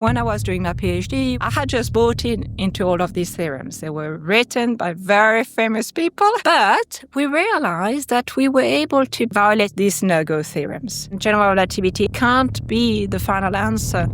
When I was doing my PhD, I had just bought into all of these theorems. They were written by very famous people, but we realized that we were able to violate these no-go theorems. General relativity can't be the final answer.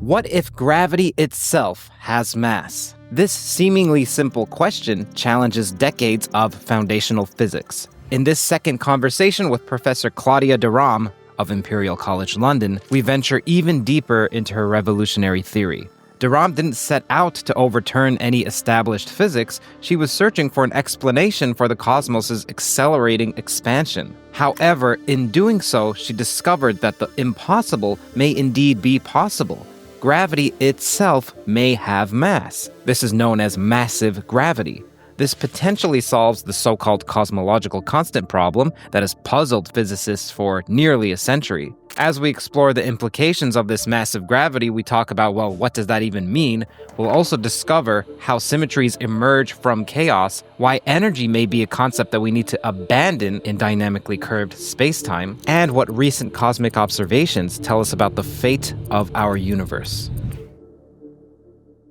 What if gravity itself has mass? This seemingly simple question challenges decades of foundational physics. In this second conversation with Professor Claudia de Rham of Imperial College London, we venture even deeper into her revolutionary theory. De Rham didn't set out to overturn any established physics. She was searching for an explanation for the cosmos' accelerating expansion. However, in doing so, she discovered that the impossible may indeed be possible. Gravity itself may have mass. This is known as massive gravity. This potentially solves the so-called cosmological constant problem that has puzzled physicists for nearly a century. As we explore the implications of this massive gravity, we talk about, well, what does that even mean? We'll also discover how symmetries emerge from chaos, why energy may be a concept that we need to abandon in dynamically curved spacetime, and what recent cosmic observations tell us about the fate of our universe.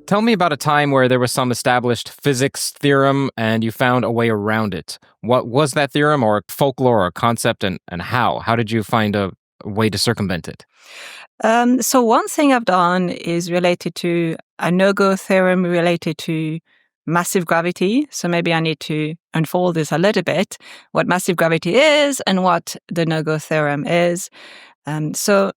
Tell me about a time where there was some established physics theorem and you found a way around it. What was that theorem, or folklore or concept, and how? How did you find a way to circumvent it? So one thing I've done is related to a no-go theorem related to massive gravity. So maybe I need to unfold this a little bit, what massive gravity is and what the no-go theorem is. So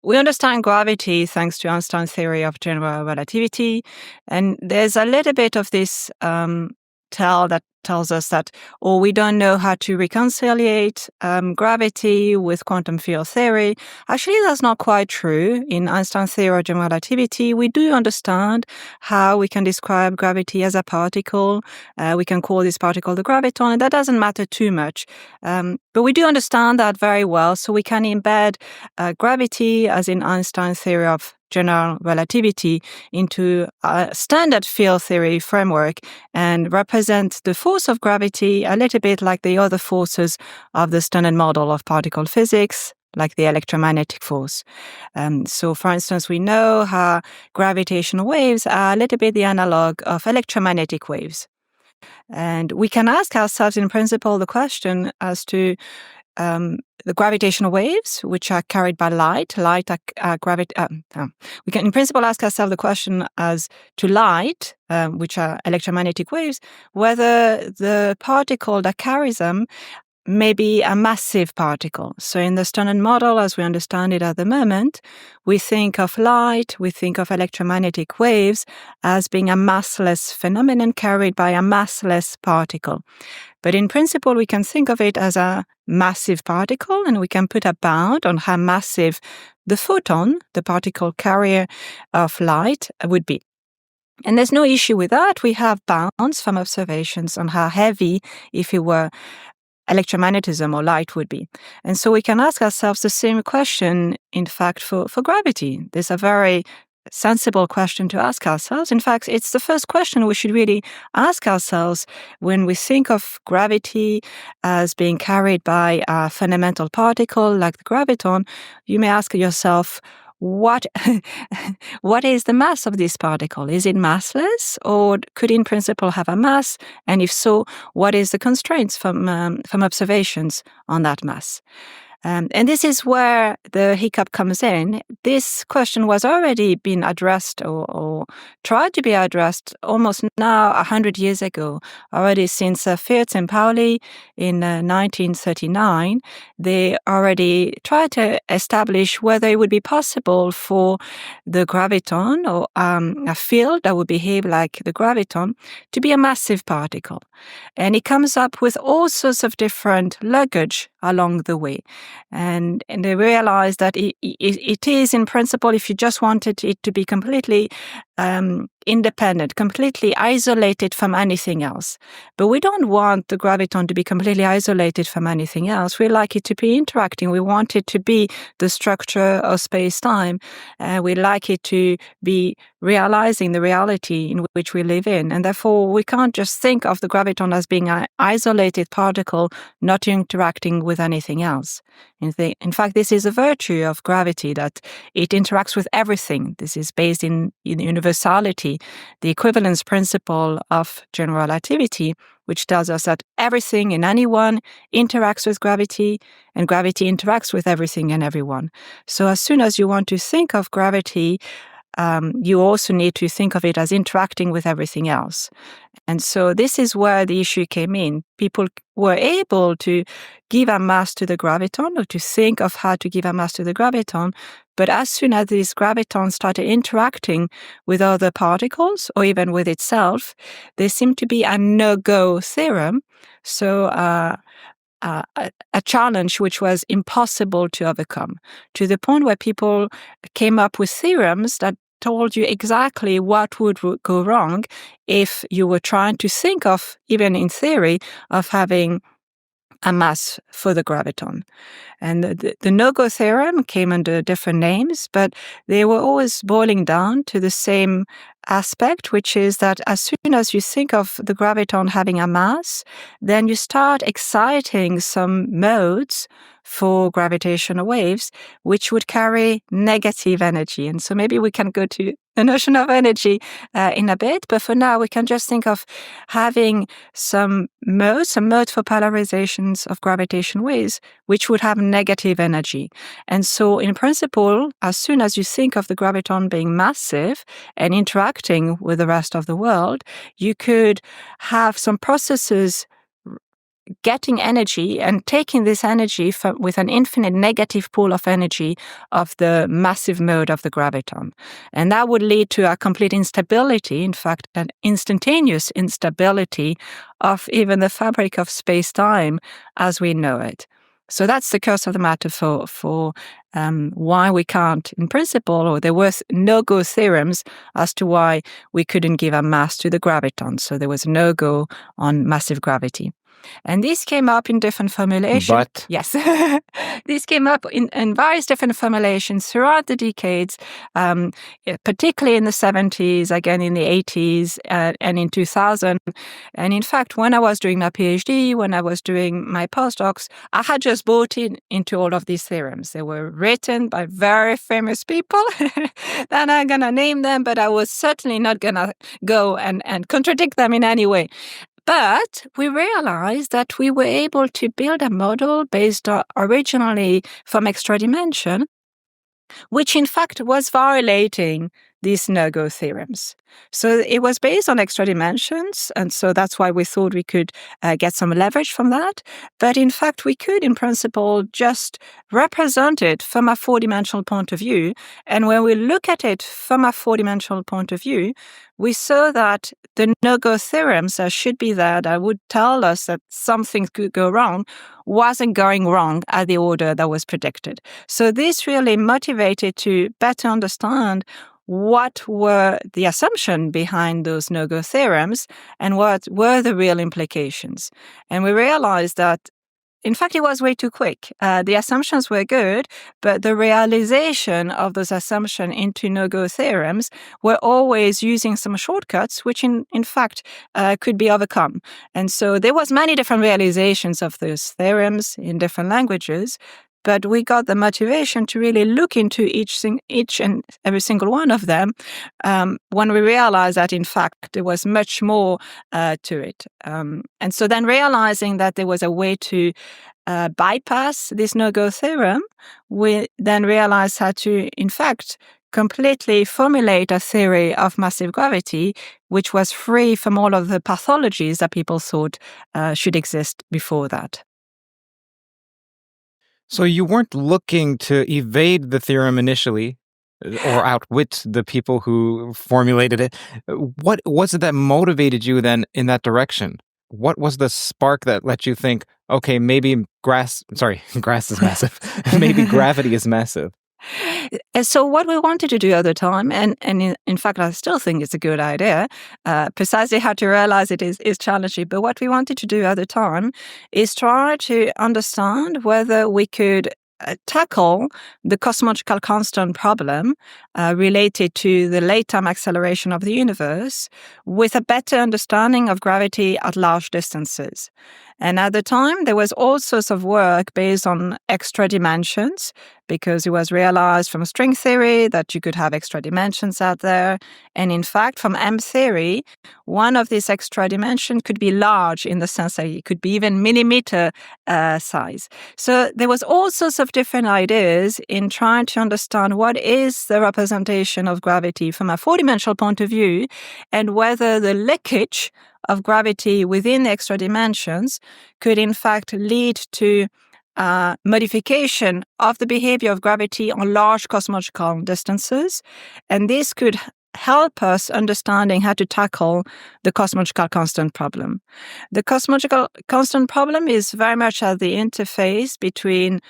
we understand gravity thanks to Einstein's theory of general relativity, and there's a little bit of this tell that tells us that, we don't know how to reconciliate gravity with quantum field theory. Actually, that's not quite true. In Einstein's theory of general relativity, we do understand how we can describe gravity as a particle. We can call this particle the graviton, and that doesn't matter too much. But we do understand that very well, so we can embed gravity, as in Einstein's theory of general relativity, into a standard field theory framework and represent the force of gravity a little bit like the other forces of the standard model of particle physics, like the electromagnetic force. So, for instance, we know how gravitational waves are a little bit the analog of electromagnetic waves. And we can ask ourselves, in principle, the question as to the gravitational waves, which are carried by light. We can, in principle, ask ourselves the question as to light, which are electromagnetic waves, whether the particle that carries them may be a massive particle. So in the standard model, as we understand it at the moment, we think of light, we think of electromagnetic waves as being a massless phenomenon carried by a massless particle. But in principle, we can think of it as a massive particle, and we can put a bound on how massive the photon, the particle carrier of light, would be. And there's no issue with that. We have bounds from observations on how heavy, if it were electromagnetism or light, would be. And so we can ask ourselves the same question, in fact, for gravity. There's a very sensible question to ask ourselves. In fact, it's the first question we should really ask ourselves when we think of gravity as being carried by a fundamental particle like the graviton. You may ask yourself, what is the mass of this particle? Is it massless, or could it in principle have a mass? And if so, what is the constraints from observations on that mass? And this is where the hiccup comes in. This question was already been addressed or tried to be addressed almost now 100 years ago, already since Firth and Pauli in 1939. They already tried to establish whether it would be possible for the graviton, or a field that would behave like the graviton, to be a massive particle. And it comes up with all sorts of different luggage along the way. And they realized that it is, in principle, if you just wanted it to be completely independent, completely isolated from anything else. But we don't want the graviton to be completely isolated from anything else. We like it to be interacting. We want it to be the structure of space-time. We like it to be realizing the reality in which we live in. And therefore, we can't just think of the graviton as being an isolated particle, not interacting with anything else. In fact, this is a virtue of gravity, that it interacts with everything. This is based in universality, the equivalence principle of general relativity, which tells us that everything and anyone interacts with gravity, and gravity interacts with everything and everyone. So as soon as you want to think of gravity, you also need to think of it as interacting with everything else. And so this is where the issue came in. People were able to give a mass to the graviton, or to think of how to give a mass to the graviton. But as soon as these gravitons started interacting with other particles, or even with itself, there seemed to be a no-go theorem. So a challenge which was impossible to overcome, to the point where people came up with theorems that told you exactly what would go wrong if you were trying to think of, even in theory, of having a mass for the graviton. And the no-go theorem came under different names, but they were always boiling down to the same aspect, which is that as soon as you think of the graviton having a mass, then you start exciting some modes for gravitational waves, which would carry negative energy. And so maybe we can go to the notion of energy in a bit, but for now we can just think of having some modes for polarizations of gravitational waves, which would have negative energy. And so in principle, as soon as you think of the graviton being massive and interacting with the rest of the world, you could have some processes getting energy and taking this energy with an infinite negative pool of energy of the massive mode of the graviton. And that would lead to a complete instability, in fact, an instantaneous instability of even the fabric of space-time as we know it. So that's the curse of the matter for why we can't, in principle, or there were no-go theorems as to why we couldn't give a mass to the graviton. So there was no-go on massive gravity. And this came up in different formulations. But yes, this came up in various different formulations throughout the decades, particularly in the 70s, again in the 80s, and in 2000. And in fact, when I was doing my PhD, when I was doing my postdocs, I had just bought into all of these theorems. They were written by very famous people. I'm not going to name them, but I was certainly not going to go and contradict them in any way. But we realized that we were able to build a model based originally from extra dimension, which in fact was violating these no-go theorems. So it was based on extra dimensions, and so that's why we thought we could get some leverage from that. But in fact, we could, in principle, just represent it from a four-dimensional point of view. And when we look at it from a four-dimensional point of view, we saw that the no-go theorems that should be there, that would tell us that something could go wrong, wasn't going wrong at the order that was predicted. So this really motivated to better understand what were the assumptions behind those no-go theorems and what were the real implications. And we realized that, in fact, it was way too quick. The assumptions were good, but the realization of those assumptions into no-go theorems were always using some shortcuts, which in fact could be overcome. And so there was many different realizations of those theorems in different languages, but we got the motivation to really look into each and every single one of them when we realized that, in fact, there was much more to it. And so then realizing that there was a way to bypass this no-go theorem, we then realized how to, in fact, completely formulate a theory of massive gravity, which was free from all of the pathologies that people thought should exist before that. So you weren't looking to evade the theorem initially or outwit the people who formulated it. What was it that motivated you then in that direction? What was the spark that let you think, okay, maybe grass is massive. Maybe gravity is massive. And so what we wanted to do at the time, and in fact, I still think it's a good idea, precisely how to realize it is challenging, but what we wanted to do at the time is try to understand whether we could tackle the cosmological constant problem related to the late-time acceleration of the universe with a better understanding of gravity at large distances. And at the time, there was all sorts of work based on extra dimensions, because it was realized from string theory that you could have extra dimensions out there. And in fact, from M theory, one of these extra dimensions could be large in the sense that it could be even millimeter size. So there was all sorts of different ideas in trying to understand what is the representation of gravity from a four-dimensional point of view, and whether the leakage of gravity within the extra dimensions could in fact lead to modification of the behavior of gravity on large cosmological distances. And this could help us understanding how to tackle the cosmological constant problem. The cosmological constant problem is very much at the interface between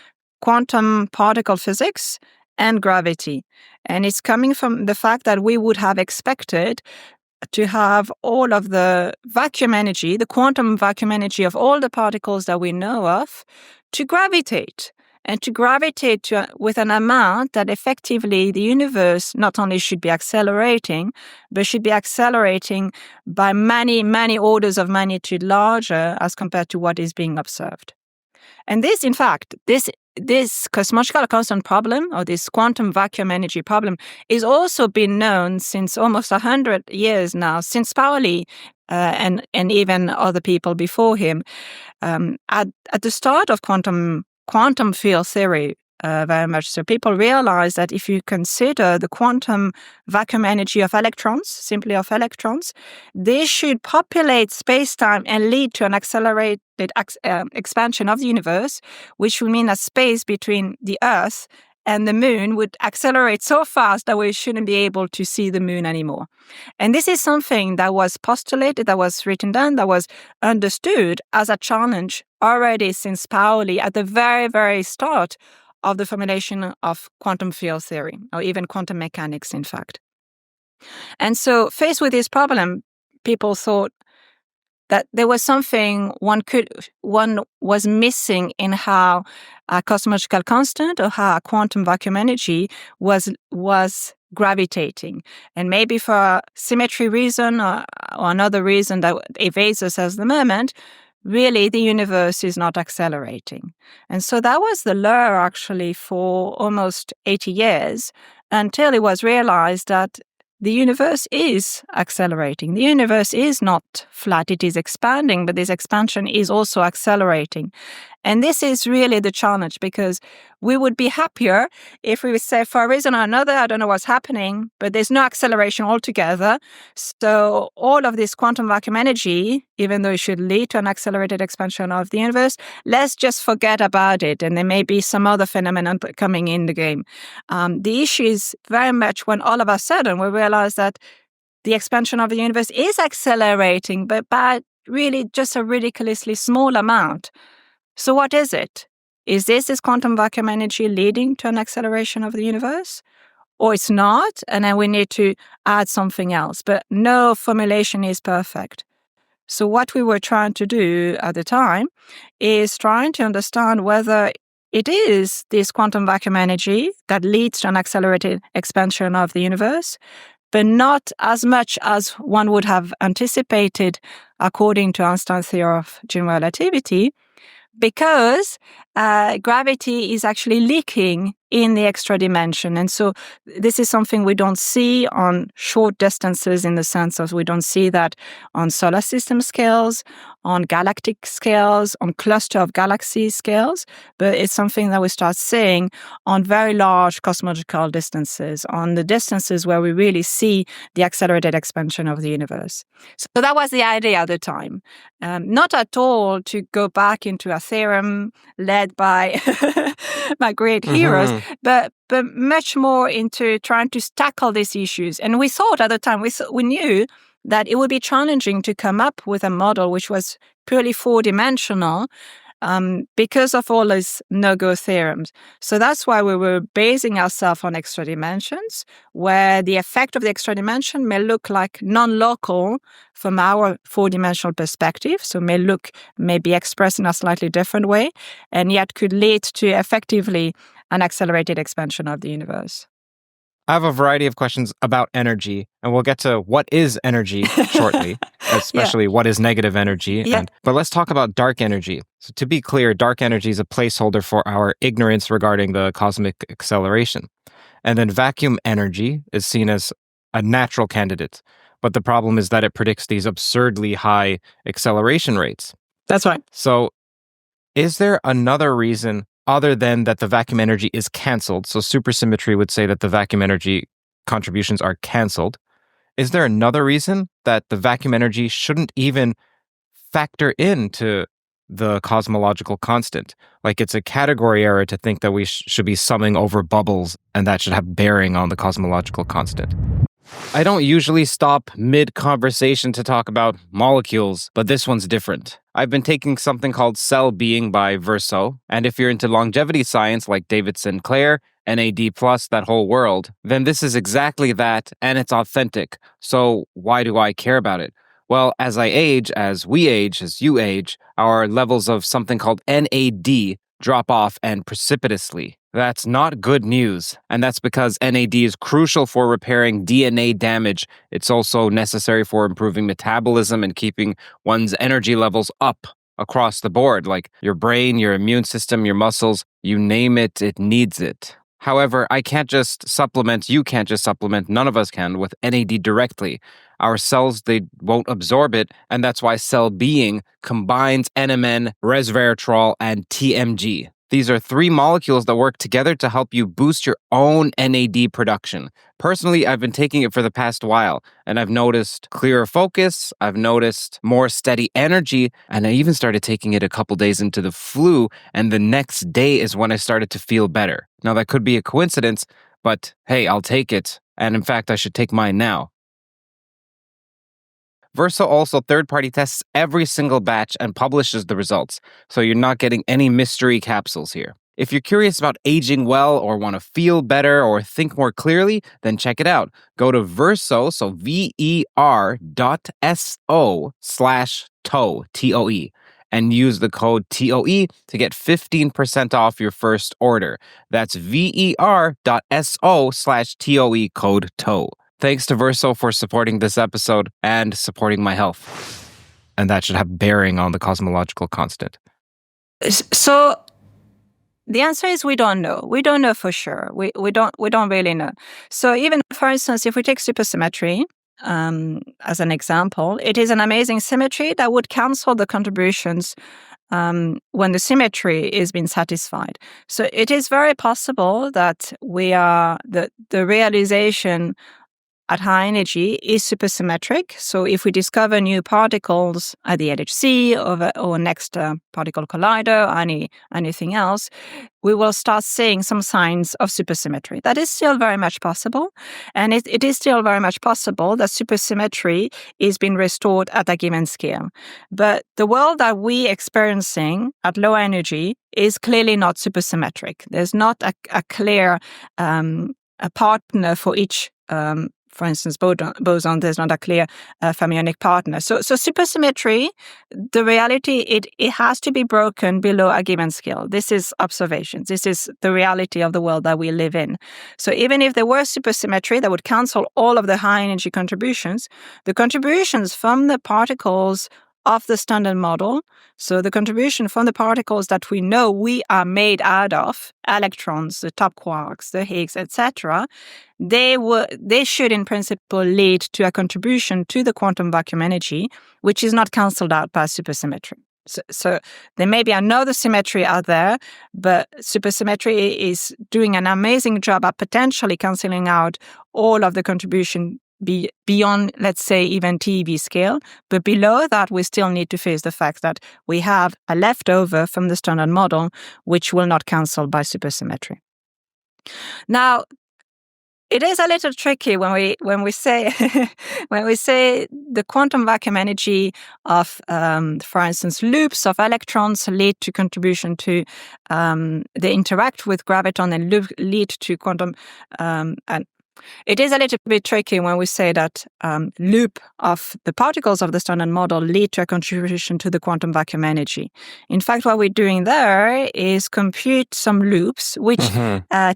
quantum particle physics and gravity. And it's coming from the fact that we would have expected to have all of the vacuum energy, the quantum vacuum energy of all the particles that we know of, to gravitate. And to gravitate with an amount that effectively the universe not only should be accelerating, but should be accelerating by many, many orders of magnitude larger as compared to what is being observed. And this, in fact, this cosmological constant problem, or this quantum vacuum energy problem, is also been known since almost 100 years now, since Pauli and even other people before him. At the start of quantum field theory, very much so, people realized that if you consider the quantum vacuum energy of electrons, simply of electrons, they should populate space-time and lead to an accelerated expansion of the universe, which would mean that space between the Earth and the moon would accelerate so fast that we shouldn't be able to see the moon anymore. And this is something that was postulated, that was written down, that was understood as a challenge already since Pauli at the very, very start of the formulation of quantum field theory, or even quantum mechanics, in fact. And so, faced with this problem, people thought that there was something one was missing in how a cosmological constant or how a quantum vacuum energy was gravitating. And maybe for a symmetry reason or another reason that evades us at the moment, really the universe is not accelerating. And so that was the lure actually for almost 80 years, until it was realized that the universe is accelerating. The universe is not flat, it is expanding, but this expansion is also accelerating. And this is really the challenge, because we would be happier if we would say, for a reason or another, I don't know what's happening, but there's no acceleration altogether. So all of this quantum vacuum energy, even though it should lead to an accelerated expansion of the universe, let's just forget about it. And there may be some other phenomenon coming in the game. The issue is very much when all of a sudden we realize that the expansion of the universe is accelerating, but by really just a ridiculously small amount. So what is it? Is this quantum vacuum energy leading to an acceleration of the universe? Or it's not, and then we need to add something else. But no formulation is perfect. So what we were trying to do at the time is trying to understand whether it is this quantum vacuum energy that leads to an accelerated expansion of the universe, but not as much as one would have anticipated according to Einstein's theory of general relativity, because gravity is actually leaking in the extra dimension. And so this is something we don't see on short distances, in the sense of we don't see that on solar system scales, on galactic scales, on cluster of galaxy scales, but it's something that we start seeing on very large cosmological distances, on the distances where we really see the accelerated expansion of the universe. So that was the idea at the time. Not at all to go back into a theorem led by my great heroes, but much more into trying to tackle these issues. And we thought at the time, we knew that it would be challenging to come up with a model which was purely four-dimensional, because of all those no-go theorems. So that's why we were basing ourselves on extra dimensions, where the effect of the extra dimension may look like non-local from our four-dimensional perspective, so may be expressed in a slightly different way, and yet could lead to effectively an accelerated expansion of the universe. I have a variety of questions about energy, and we'll get to what is energy shortly, especially what is negative energy. Yeah. But let's talk about dark energy. So to be clear, dark energy is a placeholder for our ignorance regarding the cosmic acceleration. And then vacuum energy is seen as a natural candidate. But the problem is that it predicts these absurdly high acceleration rates. That's right. So is there another reason other than that the vacuum energy is canceled? So supersymmetry would say that the vacuum energy contributions are canceled. Is there another reason that the vacuum energy shouldn't even factor into the cosmological constant? Like it's a category error to think that we should be summing over bubbles and that should have bearing on the cosmological constant. I don't usually stop mid-conversation to talk about molecules, but this one's different. I've been taking something called Cell Being by Verso, and if you're into longevity science like David Sinclair, NAD+, that whole world, then this is exactly that, and it's authentic. So why do I care about it? Well, as I age, as we age, as you age, our levels of something called NAD drop off and precipitously. That's not good news, and that's because NAD is crucial for repairing DNA damage. It's also necessary for improving metabolism and keeping one's energy levels up across the board, like your brain, your immune system, your muscles, you name it, it needs it. However, I can't just supplement, you can't just supplement, none of us can with NAD directly. Our cells, they won't absorb it, and that's why Cell Being combines NMN, resveratrol, and TMG. These are 3 molecules that work together to help you boost your own NAD production. Personally, I've been taking it for the past while, and I've noticed clearer focus, I've noticed more steady energy, and I even started taking it a couple days into the flu, and the next day is when I started to feel better. Now, that could be a coincidence, but hey, I'll take it, and in fact, I should take mine now. Verso also third-party tests every single batch and publishes the results, so you're not getting any mystery capsules here. If you're curious about aging well or want to feel better or think more clearly, then check it out. Go to Verso, so ver.so/TOE, T-O-E, and use the code TOE to get 15% off your first order. That's ver.so/TOE, code TOE. Thanks to Verso for supporting this episode and supporting my health. And that should have bearing on the cosmological constant. So the answer is we don't know. We don't know for sure. We don't really know. So even, for instance, if we take supersymmetry as an example, it is an amazing symmetry that would cancel the contributions when the symmetry is being satisfied. So it is very possible that the realization at high energy is supersymmetric. So if we discover new particles at the LHC or next particle collider or anything else, we will start seeing some signs of supersymmetry. That is still very much possible. And it is still very much possible that supersymmetry is being restored at a given scale. But the world that we're experiencing at low energy is clearly not supersymmetric. There's not a clear a partner for each for instance, boson, there's not a clear fermionic partner. So supersymmetry, the reality, it has to be broken below a given scale. This is observations. This is the reality of the world that we live in. So even if there were supersymmetry that would cancel all of the high energy contributions, the contributions from the particles of the standard model, so the contribution from the particles that we know we are made out of, electrons, the top quarks, the Higgs, etc., they should in principle lead to a contribution to the quantum vacuum energy, which is not cancelled out by supersymmetry. So there may be another symmetry out there, but supersymmetry is doing an amazing job at potentially cancelling out all of the contribution beyond, let's say, even TeV scale. But below that, we still need to face the fact that we have a leftover from the standard model, which will not cancel by supersymmetry. Now, It is a little tricky when we say when we say the quantum vacuum energy of, for instance, loops of electrons lead to contribution to they interact with graviton and lead to quantum and it is a little bit tricky when we say that loop of the particles of the standard model lead to a contribution to the quantum vacuum energy. In fact, what we're doing there is compute some loops, which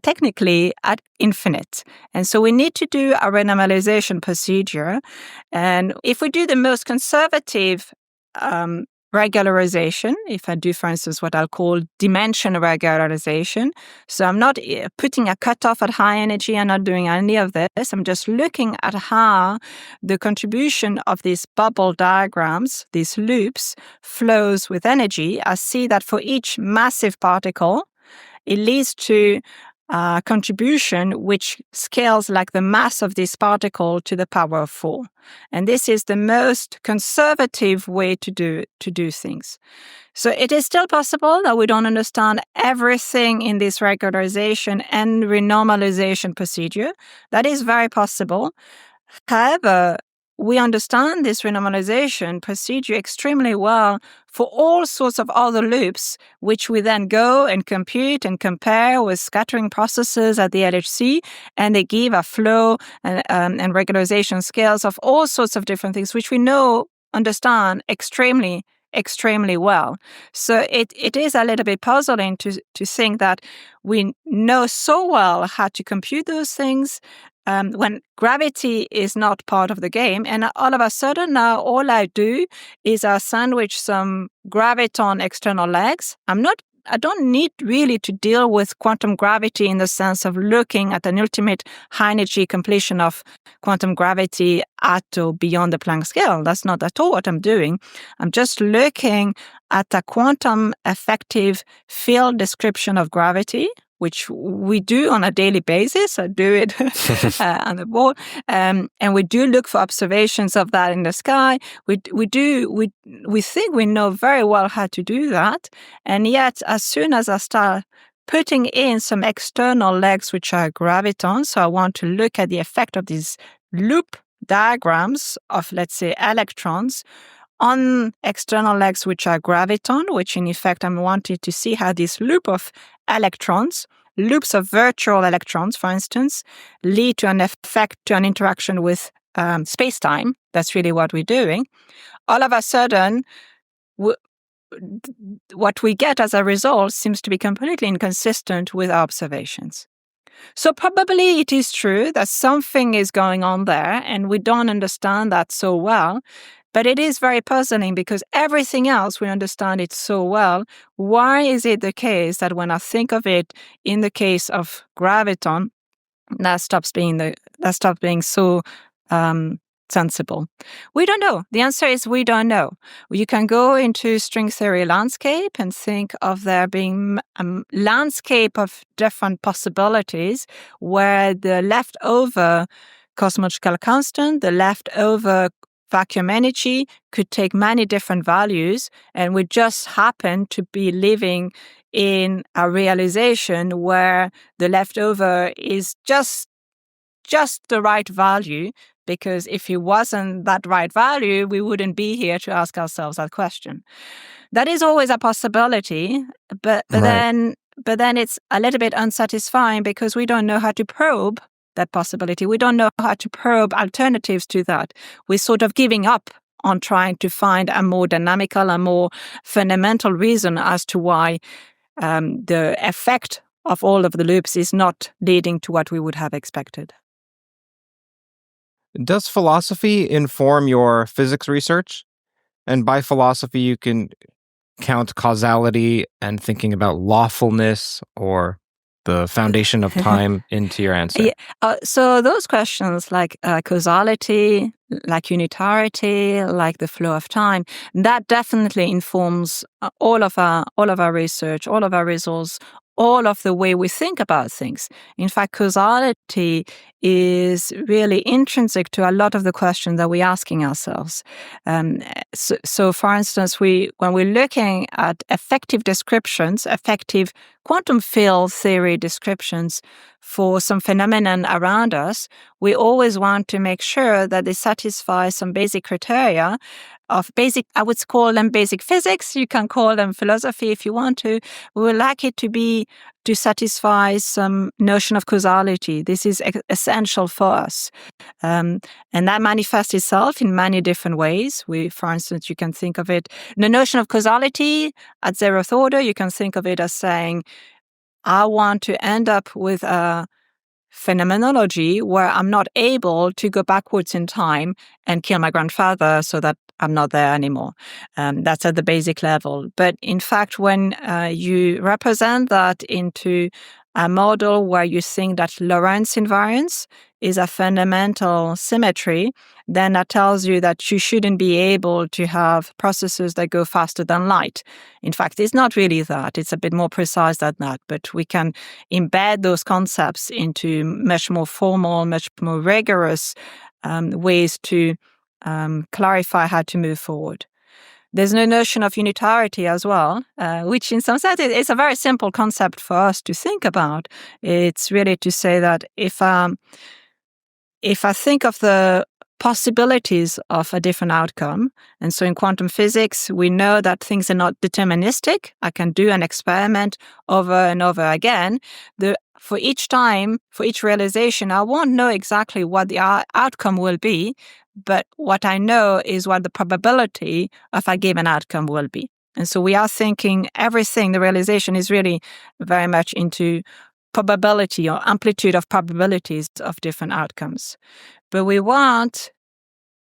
technically are infinite. And so we need to do a renormalization procedure. And if we do the most conservative regularization, if I do, for instance, what I'll call dimension regularization. So I'm not putting a cutoff at high energy. I'm not doing any of this. I'm just looking at how the contribution of these bubble diagrams, these loops, flows with energy. I see that for each massive particle, it leads to a contribution which scales like the mass of this particle to the power of 4. And this is the most conservative way to do things. So it is still possible that we don't understand everything in this regularization and renormalization procedure. That is very possible. However, we understand this renormalization procedure extremely well for all sorts of other loops, which we then go and compute and compare with scattering processes at the LHC, and they give a flow and regularization scales of all sorts of different things, which we understand extremely well. So it is a little bit puzzling to think that we know so well how to compute those things when gravity is not part of the game. And all of a sudden now all I do is I sandwich some graviton external legs. I don't need really to deal with quantum gravity in the sense of looking at an ultimate high energy completion of quantum gravity at or beyond the Planck scale. That's not at all what I'm doing. I'm just looking at a quantum effective field description of gravity, which we do on a daily basis. I do it on the board. And we do look for observations of that in the sky. We think we know very well how to do that. And yet, as soon as I start putting in some external legs, which are gravitons, so I want to look at the effect of these loop diagrams of, let's say, electrons on external legs, which are graviton, which in effect I'm wanting to see how this loop of electrons, loops of virtual electrons, for instance, lead to an effect, to an interaction with space-time. That's really what we're doing. All of a sudden, what we get as a result seems to be completely inconsistent with our observations. So probably it is true that something is going on there and we don't understand that so well. But it is very puzzling because everything else we understand it so well. Why is it the case that when I think of it in the case of graviton, that stops being so sensible? We don't know. The answer is we don't know. You can go into string theory landscape and think of there being a landscape of different possibilities where the leftover cosmological constant, the leftover vacuum energy could take many different values, and we just happen to be living in a realization where the leftover is just the right value, because if it wasn't that right value, we wouldn't be here to ask ourselves that question. That is always a possibility, but then it's a little bit unsatisfying because we don't know how to probe that possibility. We don't know how to probe alternatives to that. We're sort of giving up on trying to find a more dynamical, a more fundamental reason as to why the effect of all of the loops is not leading to what we would have expected. Does philosophy inform your physics research? And by philosophy, you can count causality and thinking about lawfulness or the foundation of time into your answer. Yeah. So those questions like causality, like unitarity, like the flow of time, that definitely informs all of our research, all of our results, all of the way we think about things. In fact, causality is really intrinsic to a lot of the questions that we're asking ourselves. So for instance, when we're looking at effective descriptions, effective quantum field theory descriptions for some phenomenon around us, we always want to make sure that they satisfy some basic criteria of basic, I would call them basic physics. You can call them philosophy if you want to. We would like it to satisfy some notion of causality. This is essential for us. And that manifests itself in many different ways. For instance, you can think of it, the notion of causality at zeroth order, you can think of it as saying, I want to end up with a phenomenology where I'm not able to go backwards in time and kill my grandfather so that I'm not there anymore. That's at the basic level. But in fact, when you represent that into a model where you think that Lorentz invariance is a fundamental symmetry, then that tells you that you shouldn't be able to have processes that go faster than light. In fact, it's not really that. It's a bit more precise than that. But we can embed those concepts into much more formal, much more rigorous ways to clarify how to move forward. There's no notion of unitarity as well, which in some sense is a very simple concept for us to think about. It's really to say that if I think of the possibilities of a different outcome, and so in quantum physics, we know that things are not deterministic. I can do an experiment over and over again. For each time, for each realization, I won't know exactly what the outcome will be, but what I know is what the probability of a given outcome will be. And so we are thinking everything, the realization is really very much into probability or amplitude of probabilities of different outcomes. But we want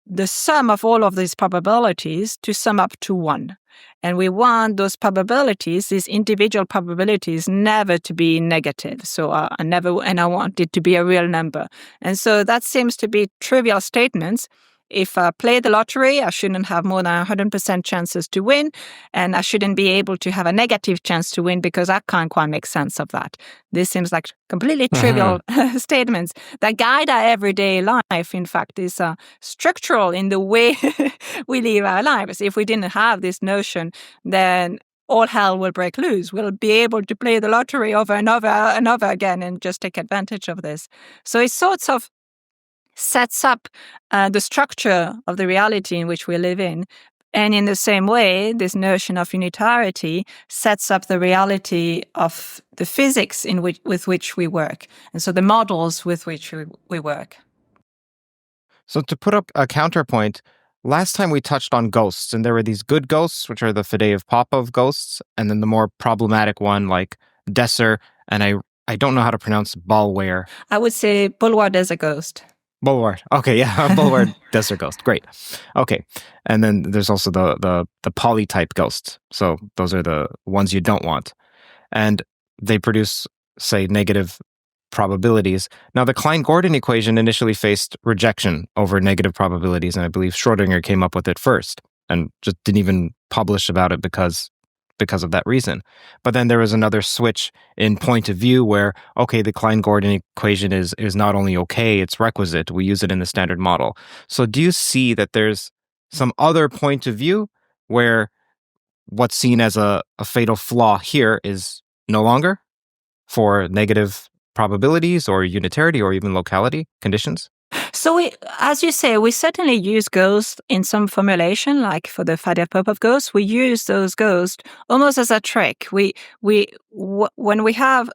the sum of all of these probabilities to sum up to one. And we want those probabilities, these individual probabilities, never to be negative. So I want it to be a real number. And so that seems to be trivial statements. If I play the lottery, I shouldn't have more than 100% chances to win, and I shouldn't be able to have a negative chance to win because I can't quite make sense of that. This seems like completely trivial statements that guide our everyday life. In fact, is structural in the way we live our lives. If we didn't have this notion, then all hell will break loose. We'll be able to play the lottery over and over and over again and just take advantage of this. So it sorts of sets up the structure of the reality in which we live in. And in the same way, this notion of unitarity sets up the reality of the physics with which we work. And so the models with which we work. So to put up a counterpoint, last time we touched on ghosts, and there were these good ghosts, which are the Faddeev-Popov ghosts, and then the more problematic one like Desser, and I don't know how to pronounce Balware. I would say Bulwar is a ghost. Bulwar. Okay, yeah, Bulwar Desser ghost. Great. Okay. And then there's also the polytype ghosts. So those are the ones you don't want. And they produce, say, negative probabilities. Now, the Klein-Gordon equation initially faced rejection over negative probabilities, and I believe Schrödinger came up with it first and just didn't even publish about it because of that reason. But then there was another switch in point of view where, okay, the Klein-Gordon equation is not only okay, it's requisite. We use it in the standard model. So do you see that there's some other point of view where what's seen as a fatal flaw here is no longer for negative probabilities or unitarity or even locality conditions? So as you say, we certainly use ghosts in some formulation, like for the Faddeev-Popov ghosts, we use those ghosts almost as a trick. When we have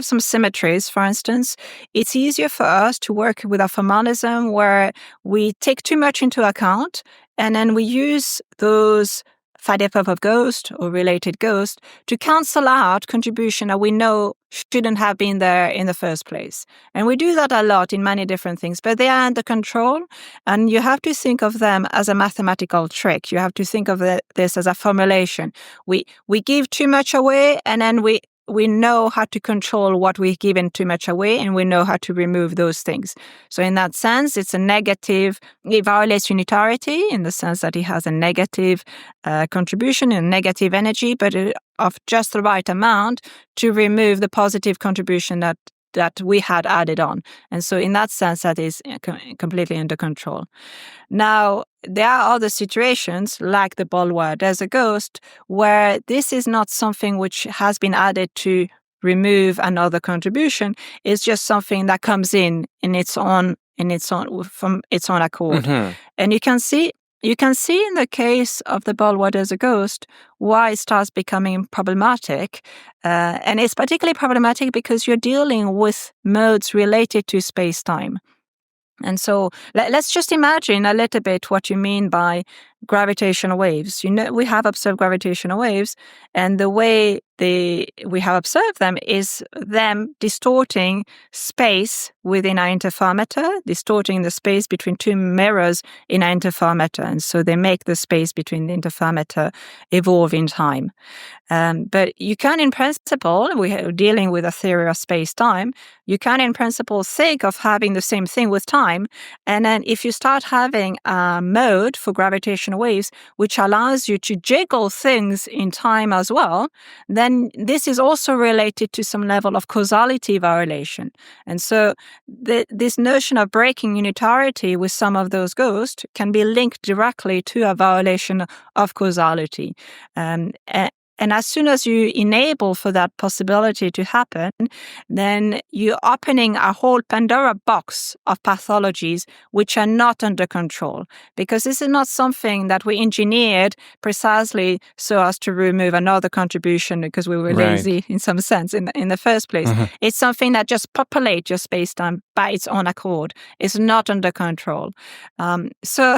some symmetries, for instance, it's easier for us to work with a formalism where we take too much into account, and then we use those Faddeev-Popov ghost or related ghost to cancel out contribution that we know shouldn't have been there in the first place. And we do that a lot in many different things, but they are under control, and you have to think of them as a mathematical trick. You have to think of this as a formulation. We give too much away, and then we we know how to control what we've given too much away, and we know how to remove those things. So in that sense, it's a negative. It violates unitarity in the sense that it has a negative contribution and negative energy, but of just the right amount to remove the positive contribution that we had added on. And so in that sense, that is completely under control. Now, there are other situations, like the ball where there's a ghost, where this is not something which has been added to remove another contribution. It's just something that comes in its own from its own accord. Mm-hmm. And you can see in the case of the ball where there's a ghost why it starts becoming problematic. And it's particularly problematic because you're dealing with modes related to space-time. And so let's just imagine a little bit what you mean by gravitational waves. We have observed gravitational waves, and the way we have observed them is them distorting space within our interferometer, distorting the space between two mirrors in our interferometer. And so they make the space between the interferometer evolve in time. But you can, in principle, we're dealing with a theory of space-time, you can, in principle, think of having the same thing with time. And then if you start having a mode for gravitational waves, which allows you to jiggle things in time as well, then this is also related to some level of causality violation. And so this notion of breaking unitarity with some of those ghosts can be linked directly to a violation of causality. And as soon as you enable for that possibility to happen, then you're opening a whole Pandora box of pathologies which are not under control. Because this is not something that we engineered precisely so as to remove another contribution because we were lazy in some sense in the first place. Mm-hmm. It's something that just populates your space-time by its own accord. It's not under control. So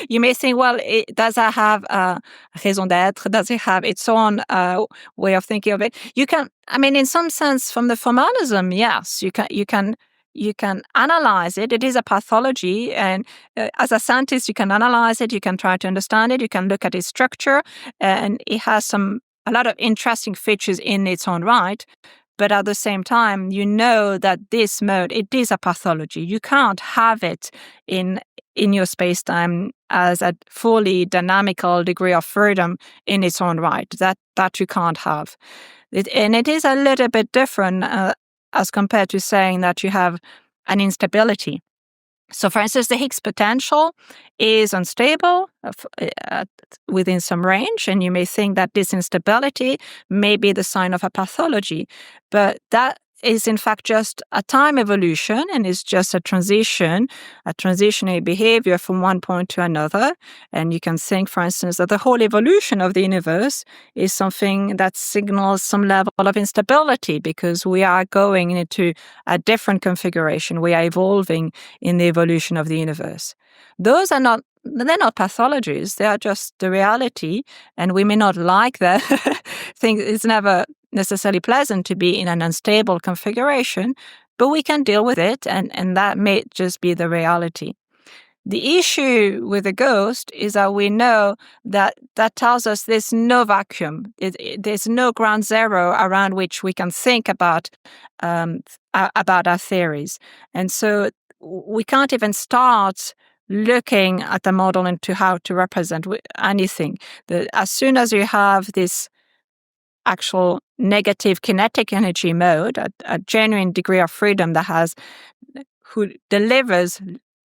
you may think, well, does that have a raison d'être? Does it have its own way of thinking of it? You can, in some sense, from the formalism, yes, you can analyze it. It is a pathology, and as a scientist, you can analyze it. You can try to understand it. You can look at its structure, and it has a lot of interesting features in its own right. But at the same time, you know that this mode, it is a pathology. You can't have it in your space-time as a fully dynamical degree of freedom in its own right. That you can't have. And it is a little bit different as compared to saying that you have an instability. So, for instance, the Higgs potential is unstable within some range, and you may think that this instability may be the sign of a pathology, but that is in fact just a time evolution and is just a transitionary behavior from one point to another. And you can think, for instance, that the whole evolution of the universe is something that signals some level of instability because we are going into a different configuration. We are evolving in the evolution of the universe. They're not pathologies. They are just the reality, and we may not like that. It's never necessarily pleasant to be in an unstable configuration, but we can deal with it, and that may just be the reality. The issue with the ghost is that we know that tells us there's no vacuum. There's no ground zero around which we can think about our theories. And so we can't even start looking at the model into how to represent anything. As soon as you have this actual negative kinetic energy mode, a genuine degree of freedom who delivers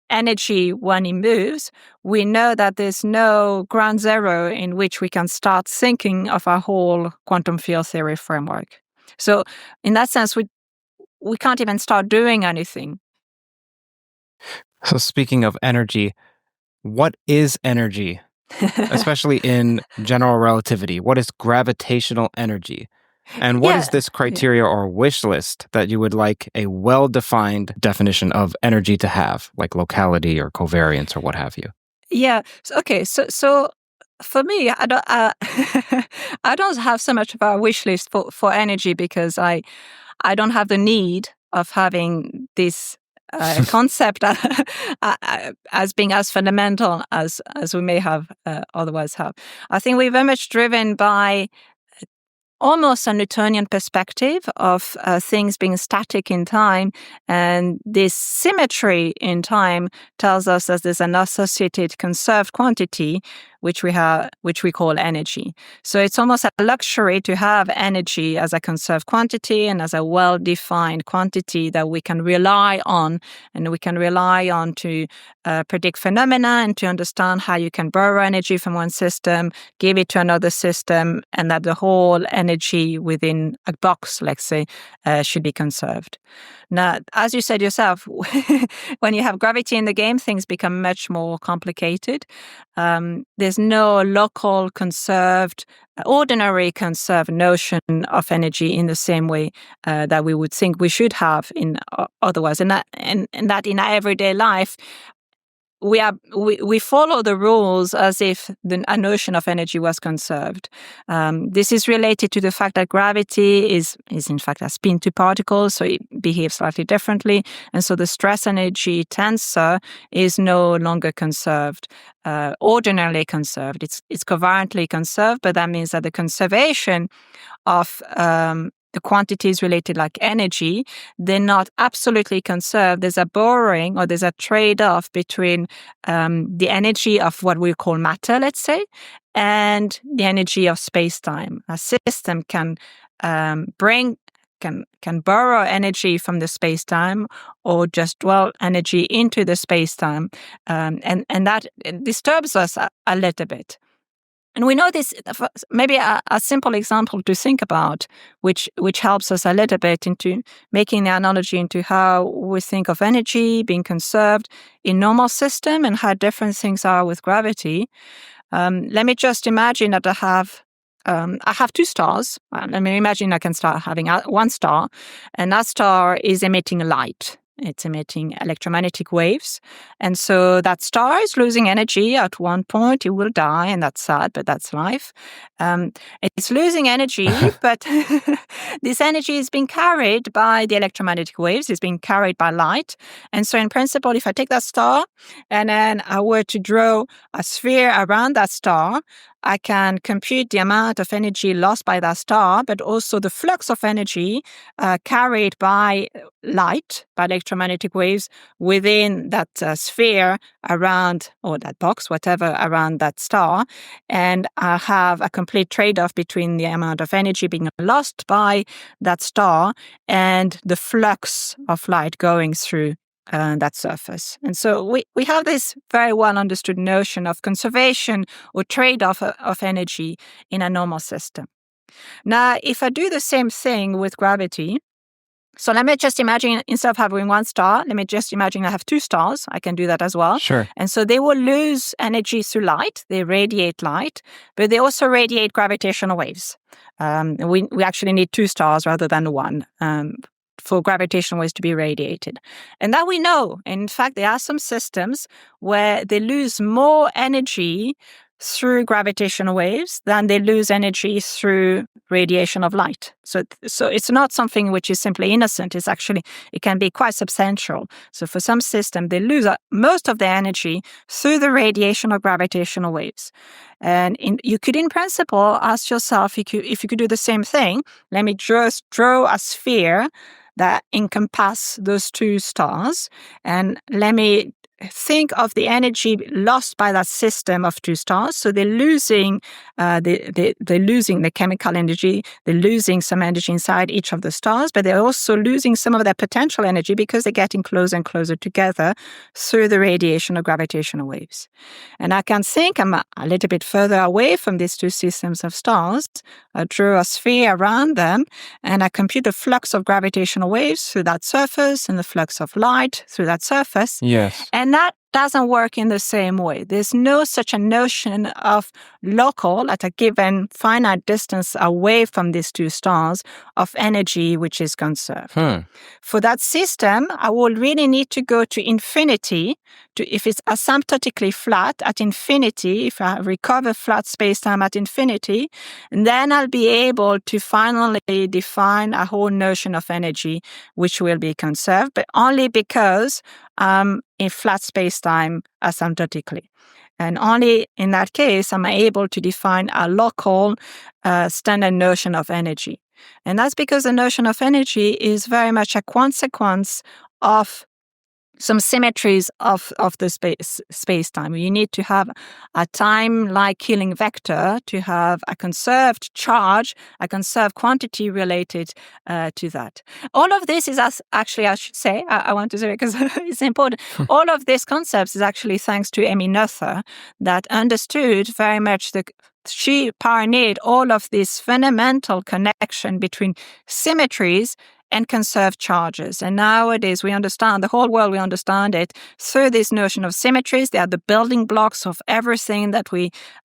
energy when it moves, we know that there's no ground zero in which we can start thinking of our whole quantum field theory framework. So in that sense, we can't even start doing anything. So speaking of energy, what is energy? Especially in general relativity. What is gravitational energy? And what is this criteria or wish list that you would like a well-defined definition of energy to have, like locality or covariance or what have you? Yeah. Okay. So for me, I don't I don't have so much of a wish list for energy because I don't have the need of having this concept as being as fundamental as we may have otherwise have. I think we're very much driven by almost a Newtonian perspective of things being static in time, and this symmetry in time tells us that there's an associated conserved quantity which we call energy. So it's almost a luxury to have energy as a conserved quantity and as a well-defined quantity that we can rely on, and we can rely on to predict phenomena and to understand how you can borrow energy from one system, give it to another system, and that the whole energy within a box, let's say, should be conserved. Now, as you said yourself, when you have gravity in the game, things become much more complicated. There's no local conserved, ordinary conserved notion of energy in the same way that we would think we should have in otherwise. And that in our everyday life, we follow the rules as if a notion of energy was conserved. This is related to the fact that gravity is in fact a spin to particle, so it behaves slightly differently, and so the stress energy tensor is no longer conserved, ordinarily conserved. It's covariantly conserved, but that means that the conservation of the quantities related like energy, they're not absolutely conserved. There's a borrowing or there's a trade-off between the energy of what we call matter, let's say, and the energy of space-time. A system can borrow energy from the space-time or just dwell energy into the space-time, and that disturbs us a little bit. And we know this, maybe a simple example to think about, which helps us a little bit into making the analogy into how we think of energy being conserved in normal system and how different things are with gravity. Let me just imagine that I have two stars. Let me imagine I can start having one star, and that star is emitting light. It's emitting electromagnetic waves. And so that star is losing energy at one point. It will die, and that's sad, but that's life. It's losing energy, but this energy is being carried by the electromagnetic waves. It's being carried by light. And so in principle, if I take that star and then I were to draw a sphere around that star, I can compute the amount of energy lost by that star, but also the flux of energy carried by light, by electromagnetic waves within that sphere around, or that box, whatever, around that star. And I have a complete trade-off between the amount of energy being lost by that star and the flux of light going through that surface. And so we have this very well understood notion of conservation or trade-off of energy in a normal system. Now, if I do the same thing with gravity, so let me just imagine, instead of having one star, let me just imagine I have two stars. I can do that as well. Sure. And so they will lose energy through light. They radiate light, but they also radiate gravitational waves. We actually need two stars rather than one. For gravitational waves to be radiated. And that we know. In fact, there are some systems where they lose more energy through gravitational waves than they lose energy through radiation of light. So it's not something which is simply innocent. It can be quite substantial. So for some systems, they lose most of their energy through the radiation of gravitational waves. And you could, in principle, ask yourself if you could do the same thing. Let me just draw a sphere that encompass those two stars, and let me think of the energy lost by that system of two stars. So they're losing, they're losing the chemical energy. They're losing some energy inside each of the stars, but they're also losing some of their potential energy because they're getting closer and closer together through the radiation of gravitational waves. And I can think I'm a little bit further away from these two systems of stars. I draw a sphere around them, and I compute the flux of gravitational waves through that surface and the flux of light through that surface. Yes. And that doesn't work in the same way. There's no such a notion of local, at a given finite distance away from these two stars, of energy which is conserved. For that system, I will really need to go to infinity. If it's asymptotically flat at infinity, if I recover flat spacetime at infinity, then I'll be able to finally define a whole notion of energy which will be conserved, but only because in flat spacetime space-time asymptotically. And only in that case am I able to define a local standard notion of energy. And that's because the notion of energy is very much a consequence of some symmetries of the space-time. You need to have a time-like Killing vector to have a conserved charge, a conserved quantity related to that. All of this is actually, I should say, I want to say because it's important, all of these concepts is actually thanks to Emmy Noether that understood very much she pioneered all of this fundamental connection between symmetries and conserved charges. And nowadays we understand, the whole world, we understand it through this notion of symmetries. They are the building blocks of everything that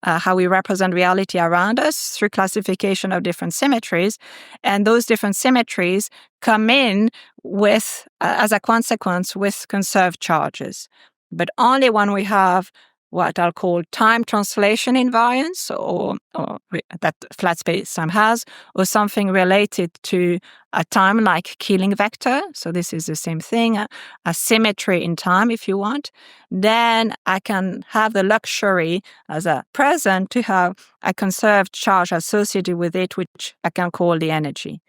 how we represent reality around us through classification of different symmetries. And those different symmetries come in with, as a consequence, with conserved charges. But only when we have what I'll call time translation invariance, or that flat space-time has, or something related to a time-like Killing vector. So this is the same thing, a symmetry in time, if you want. Then I can have the luxury as a present to have a conserved charge associated with it, which I can call the energy.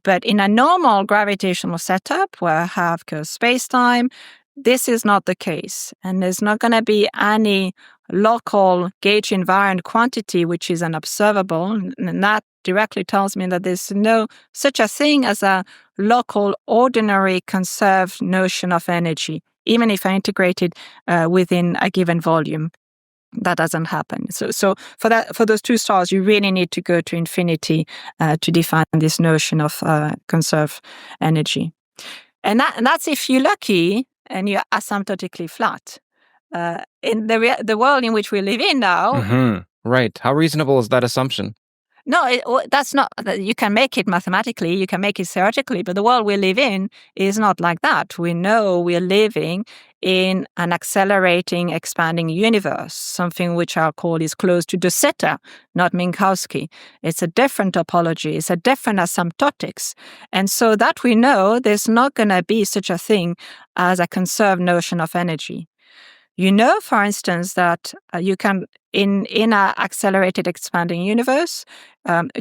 But in a normal gravitational setup where I have curved space-time, this is not the case, and there's not going to be any local gauge invariant quantity which is unobservable, and that directly tells me that there's no such a thing as a local ordinary conserved notion of energy, even if I integrate it within a given volume. That doesn't happen. So for those two stars, you really need to go to infinity to define this notion of conserved energy, and that's if you're lucky and you're asymptotically flat. In the world in which we live in now... Mm-hmm. Right. How reasonable is that assumption? No, that's not... You can make it mathematically, you can make it theoretically, but the world we live in is not like that. We know we're living in an accelerating, expanding universe, something which I'll call is close to de Sitter, not Minkowski. It's a different topology, it's a different asymptotics. And so that we know there's not going to be such a thing as a conserved notion of energy. You know, for instance, that you can, in an accelerated expanding universe,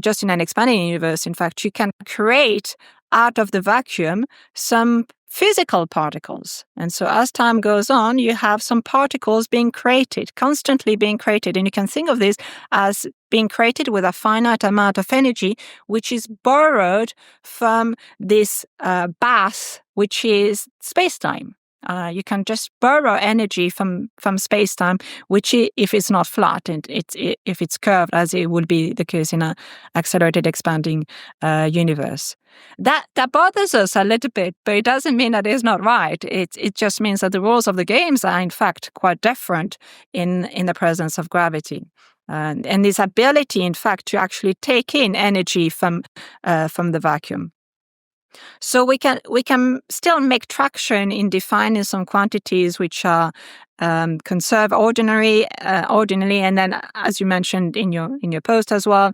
just in an expanding universe, in fact, you can create out of the vacuum some physical particles. And so as time goes on, you have some particles being created, constantly being created. And you can think of this as being created with a finite amount of energy, which is borrowed from this bath, which is space-time. You can just borrow energy from space-time, which, if it's not flat, and if it's curved, as it would be the case in an accelerated expanding universe. That bothers us a little bit, but it doesn't mean that it's not right. It just means that the rules of the games are, in fact, quite different in the presence of gravity. And this ability, in fact, to actually take in energy from the vacuum. So we can still make traction in defining some quantities which are conserved ordinarily, and then, as you mentioned in your post as well.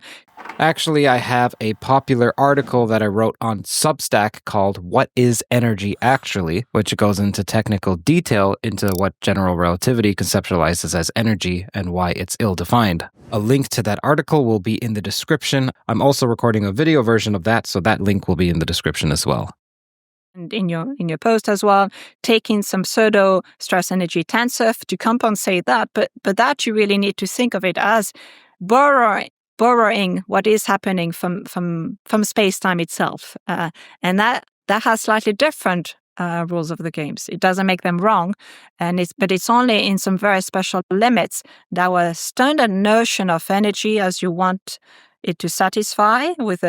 Actually, I have a popular article that I wrote on Substack called "What is Energy Actually?", which goes into technical detail into what general relativity conceptualizes as energy and why it's ill-defined. A link to that article will be in the description. I'm also recording a video version of that, so that link will be in the description as well. And in your post as well, taking some pseudo stress energy tensor to compensate that, but that you really need to think of it as borrowing what is happening from space-time itself, and that has slightly different rules of the games. It doesn't make them wrong, but it's only in some very special limits that our standard notion of energy, as you want it to satisfy, with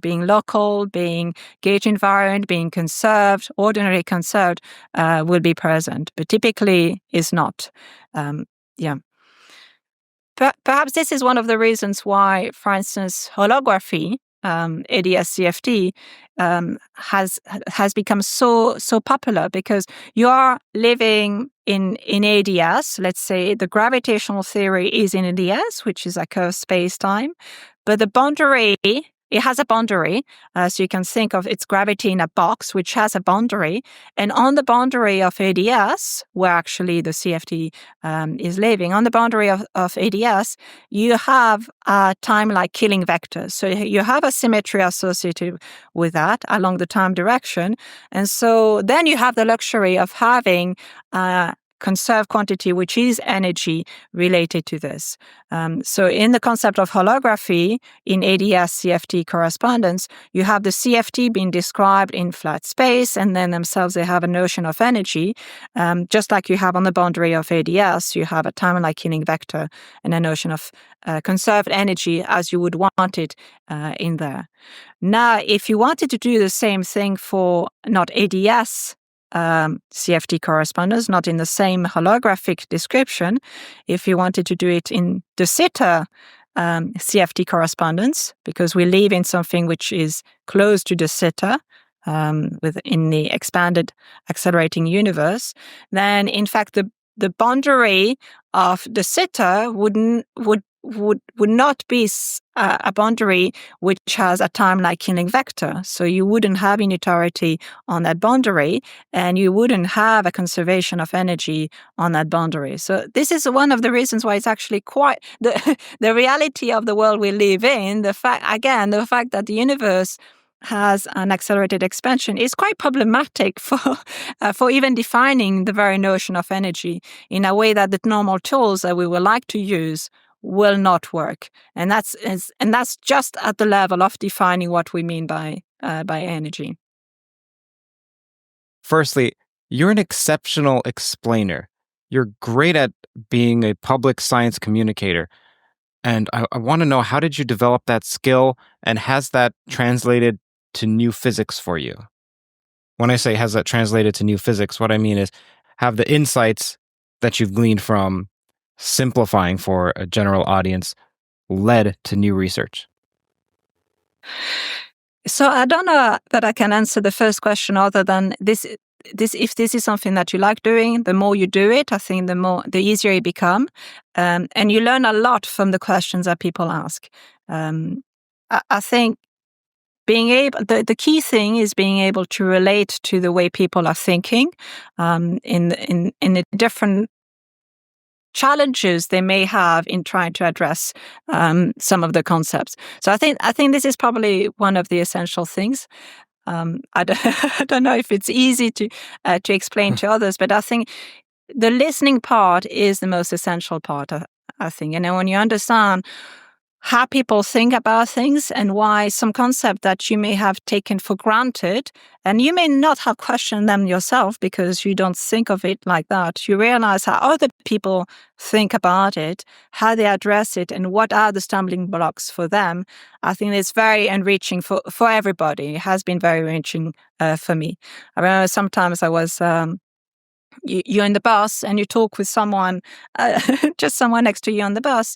being local, being gauge invariant, being conserved, ordinarily conserved, will be present, but typically is not. Perhaps this is one of the reasons why, for instance, holography, ADS-CFT, has become so popular, because you are living in ADS. Let's say the gravitational theory is in ADS, which is a curved space-time, but the boundary it has a boundary. So you can think of its gravity in a box, which has a boundary. And on the boundary of ADS, where actually the CFT is living, on the boundary of ADS, you have a time-like killing vector. So you have a symmetry associated with that along the time direction. And so then you have the luxury of having conserved quantity, which is energy related to this. So in the concept of holography, in ADS CFT correspondence, you have the CFT being described in flat space, and then themselves they have a notion of energy. Just like you have on the boundary of ADS, you have a time-like killing vector and a notion of conserved energy as you would want it in there. Now, if you wanted to do the same thing for not ADS CFT correspondence, not in the same holographic description. If you wanted to do it in de Sitter CFT correspondence, because we live in something which is close to de Sitter within the expanded accelerating universe, then in fact the boundary of de Sitter would not be a boundary which has a time-like killing vector. So you wouldn't have unitarity on that boundary, and you wouldn't have a conservation of energy on that boundary. So this is one of the reasons why it's actually quite the reality of the world we live in. The fact that the universe has an accelerated expansion is quite problematic for even defining the very notion of energy in a way that the normal tools that we would like to use will not work, and that's just at the level of defining what we mean by energy. Firstly, you're an exceptional explainer. You're great at being a public science communicator, and I want to know, how did you develop that skill, and has that translated to new physics for you? When I say has that translated to new physics, what I mean is, have the insights that you've gleaned from simplifying for a general audience led to new research? So I don't know that I can answer the first question other than this. If this is something that you like doing, the more you do it, I think the easier it becomes, and you learn a lot from the questions that people ask. I think being able, the key thing is being able to relate to the way people are thinking in the different challenges they may have in trying to address some of the concepts. So I think this is probably one of the essential things. I don't know if it's easy to explain to others, but I think the listening part is the most essential part. I think, when you understand how people think about things and why some concept that you may have taken for granted, and you may not have questioned them yourself because you don't think of it like that. You realize how other people think about it, how they address it, and what are the stumbling blocks for them. I think it's very enriching for everybody. It has been very enriching for me. I remember sometimes I was... you're in the bus and you talk with someone, just someone next to you on the bus.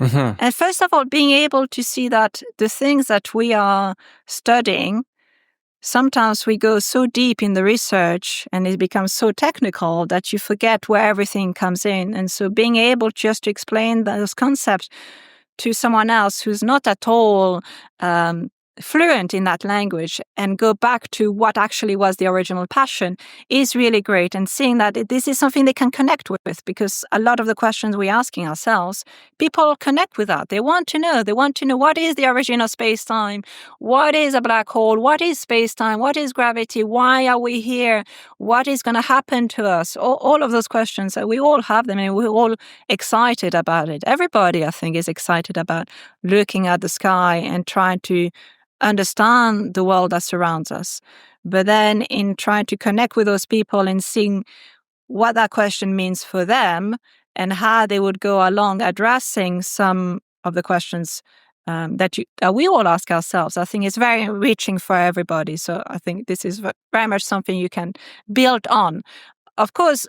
Mm-hmm. And first of all, being able to see that the things that we are studying, sometimes we go so deep in the research and it becomes so technical that you forget where everything comes in. And so being able just to explain those concepts to someone else who's not at all fluent in that language and go back to what actually was the original passion is really great. And seeing that this is something they can connect with, because a lot of the questions we're asking ourselves, people connect with that. They want to know what is the origin of space-time, what is a black hole, what is space-time, what is gravity, why are we here, what is going to happen to us, all of those questions. We all have them and we're all excited about it. Everybody, I think, is excited about looking at the sky and trying to understand the world that surrounds us. But then in trying to connect with those people and seeing what that question means for them and how they would go along addressing some of the questions that we all ask ourselves, I think it's very enriching for everybody. So I think this is very much something you can build on. Of course,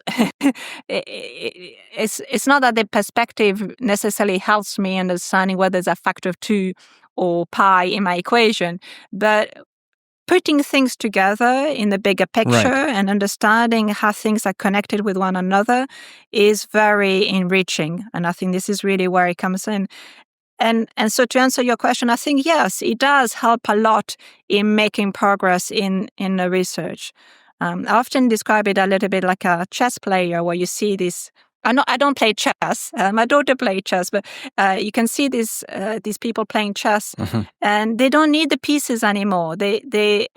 it's not that the perspective necessarily helps me understanding whether there's a factor of 2 or pi in my equation, but putting things together in the bigger picture and understanding how things are connected with one another is very enriching. And I think this is really where it comes in. And so to answer your question, I think, yes, it does help a lot in making progress in the research. I often describe it a little bit like a chess player where you see this. I don't play chess. My daughter plays chess, but you can see these people playing chess, and they don't need the pieces anymore. They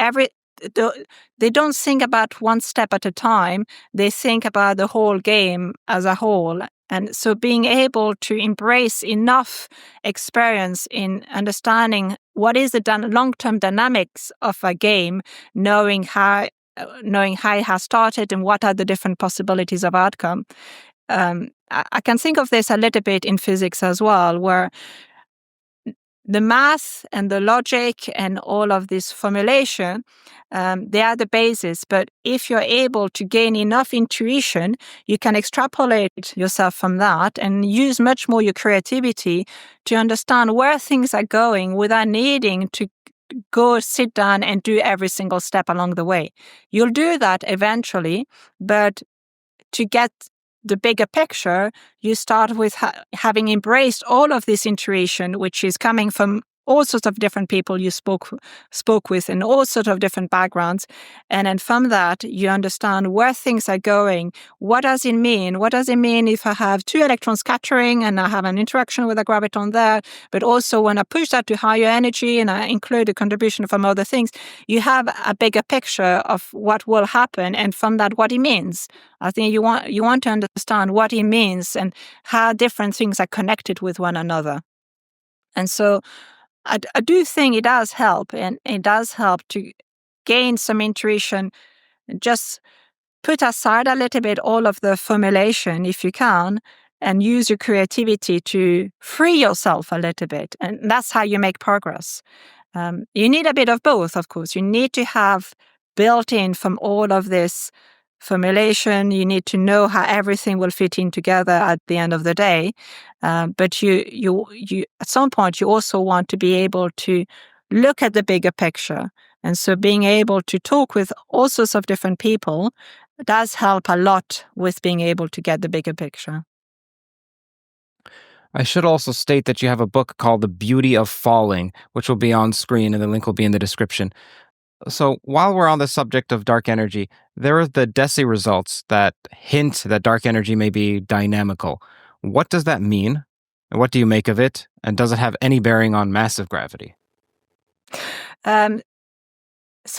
don't think about one step at a time. They think about the whole game as a whole. And so being able to embrace enough experience in understanding what is the long-term dynamics of a game, knowing how it has started and what are the different possibilities of outcome. I can think of this a little bit in physics as well, where the math and the logic and all of this formulation, they are the basis. But if you're able to gain enough intuition, you can extrapolate yourself from that and use much more your creativity to understand where things are going without needing to go sit down and do every single step along the way. You'll do that eventually, but to get the bigger picture, you start with having embraced all of this intuition, which is coming from all sorts of different people you spoke with in all sorts of different backgrounds. And then from that, you understand where things are going. What does it mean? What does it mean if I have two electrons scattering and I have an interaction with a graviton there? But also when I push that to higher energy and I include a contribution from other things, you have a bigger picture of what will happen. And from that, what it means. I think you want to understand what it means and how different things are connected with one another. And so I do think it does help, and it does help to gain some intuition. Just put aside a little bit all of the formulation if you can, and use your creativity to free yourself a little bit. And that's how you make progress. You need a bit of both, of course. You need to have built in from all of this formulation. You need to know how everything will fit in together at the end of the day. But you at some point, you also want to be able to look at the bigger picture. And so being able to talk with all sorts of different people does help a lot with being able to get the bigger picture. I should also state that you have a book called The Beauty of Falling, which will be on screen and the link will be in the description. So while we're on the subject of dark energy, there are the DESI results that hint that dark energy may be dynamical. What does that mean? And what do you make of it? And does it have any bearing on massive gravity? So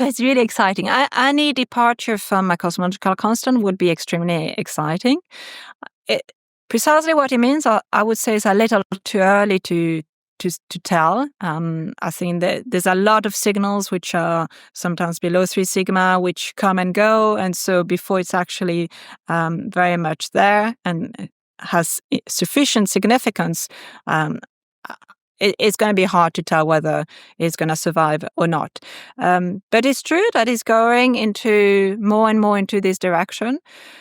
it's really exciting. Any departure from a cosmological constant would be extremely exciting. Precisely what it means, I would say, is a little too early to tell. I think that there's a lot of signals which are sometimes below 3 sigma, which come and go. And so before it's actually very much there and has sufficient significance, it's going to be hard to tell whether it's going to survive or not. But it's true that it's going into more and more into this direction.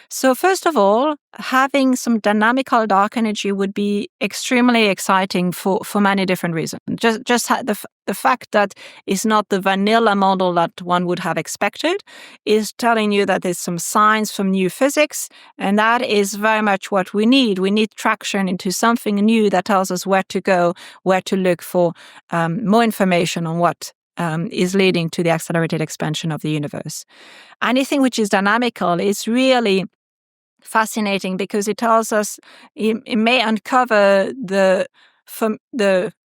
So first of all, having some dynamical dark energy would be extremely exciting for many different reasons. Just the fact that it's not the vanilla model that one would have expected is telling you that there's some signs from new physics, and that is very much what we need. We need traction into something new that tells us where to go, where to look for more information on what is leading to the accelerated expansion of the universe. Anything which is dynamical is really fascinating because it tells us, it may uncover the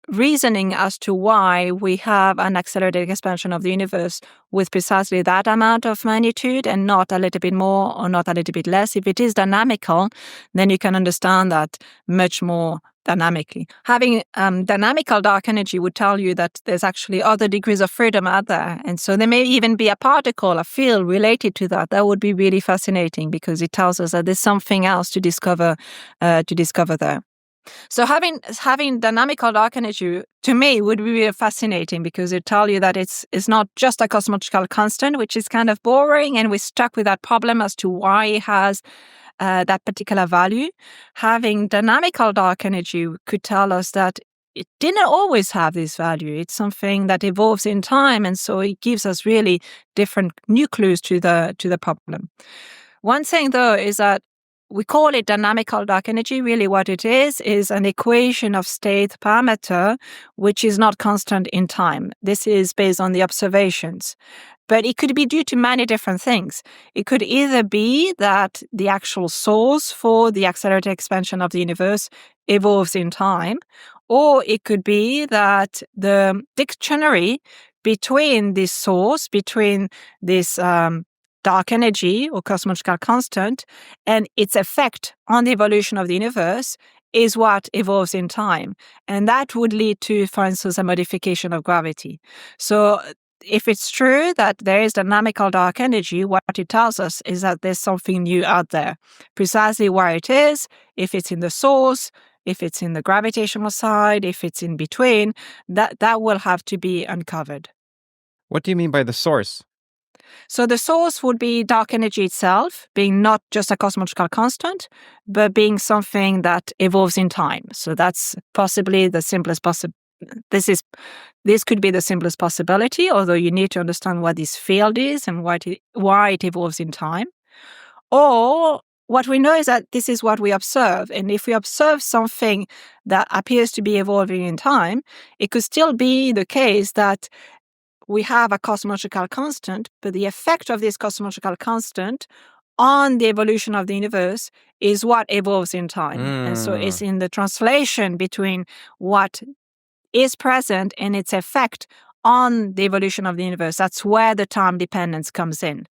reasoning as to why we have an accelerated expansion of the universe with precisely that amount of magnitude and not a little bit more or not a little bit less. If it is dynamical, then you can understand that much more dynamically. Having dynamical dark energy would tell you that there's actually other degrees of freedom out there. And so there may even be a particle, a field related to that. That would be really fascinating because it tells us that there's something else to discover there. So having dynamical dark energy, to me, would be really fascinating because it tells you that it's not just a cosmological constant, which is kind of boring, and we're stuck with that problem as to why it has that particular value. Having dynamical dark energy could tell us that it didn't always have this value. It's something that evolves in time, and so it gives us really different new clues to the problem. One thing, though, is that we call it dynamical dark energy. Really what it is an equation of state parameter which is not constant in time. This is based on the observations. But it could be due to many different things. It could either be that the actual source for the accelerated expansion of the universe evolves in time, or it could be that the dictionary between this source, between this dark energy or cosmological constant and its effect on the evolution of the universe is what evolves in time. And that would lead to, for instance, a modification of gravity. So if it's true that there is dynamical dark energy, what it tells us is that there's something new out there. Precisely where it is, if it's in the source, if it's in the gravitational side, if it's in between, that will have to be uncovered. What do you mean by the source? So the source would be dark energy itself, being not just a cosmological constant, but being something that evolves in time. So that's possibly the simplest possibility. This could be the simplest possibility, although you need to understand what this field is and why it evolves in time. Or what we know is that this is what we observe. And if we observe something that appears to be evolving in time, it could still be the case that we have a cosmological constant, but the effect of this cosmological constant on the evolution of the universe is what evolves in time. And so it's in the translation between what is present and its effect on the evolution of the universe. That's where the time dependence comes in.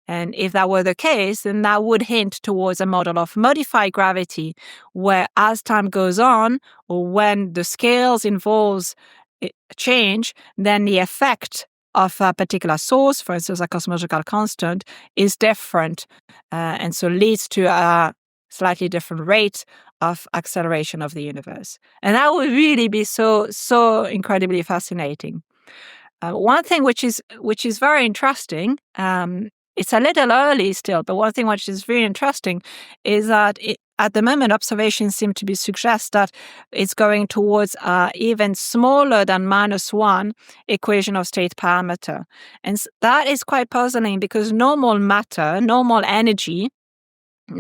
And if that were the case, then that would hint towards a model of modified gravity, where as time goes on, or when the scales involves change, then the effect of a particular source, for instance, a cosmological constant, is different, and so leads to a slightly different rate of acceleration of the universe. And that would really be so incredibly fascinating. One thing which is very interesting, it's a little early still, but one thing which is very interesting is that at the moment, observations seem to suggest that it's going towards even smaller than -1 equation of state parameter. And that is quite puzzling because normal matter, normal energy,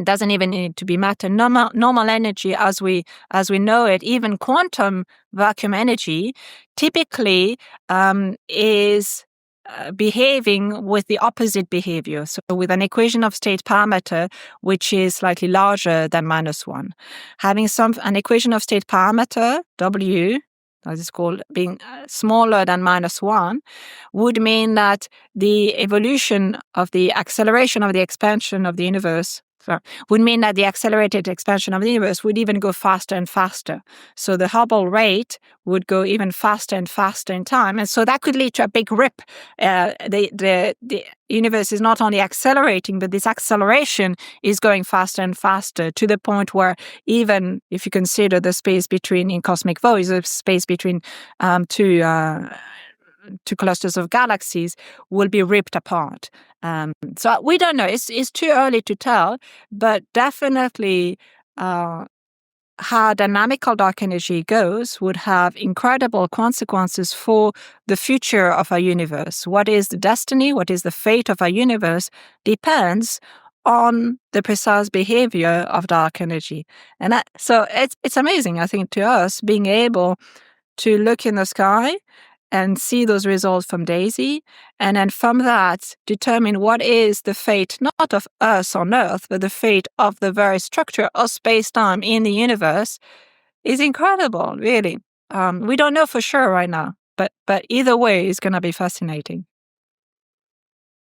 doesn't even need to be matter. Normal energy as we know it, even quantum vacuum energy, typically is behaving with the opposite behavior. So with an equation of state parameter, which is slightly larger than -1. Having an equation of state parameter, W, as it's called, being smaller than -1, would mean that the evolution of the acceleration of the expansion of the universe would mean that the accelerated expansion of the universe would even go faster and faster. So the Hubble rate would go even faster and faster in time. And so that could lead to a big rip. The universe is not only accelerating, but this acceleration is going faster and faster to the point where even if you consider the space between, in cosmic voids, the space between two clusters of galaxies will be ripped apart. So we don't know. It's too early to tell, but definitely how dynamical dark energy goes would have incredible consequences for the future of our universe. What is the destiny, what is the fate of our universe depends on the precise behavior of dark energy. And so it's amazing, I think, to us being able to look in the sky and see those results from DAISY, and then from that determine what is the fate not of us on Earth, but the fate of the very structure of space-time in the universe is incredible, really. We don't know for sure right now, but either way is going to be fascinating.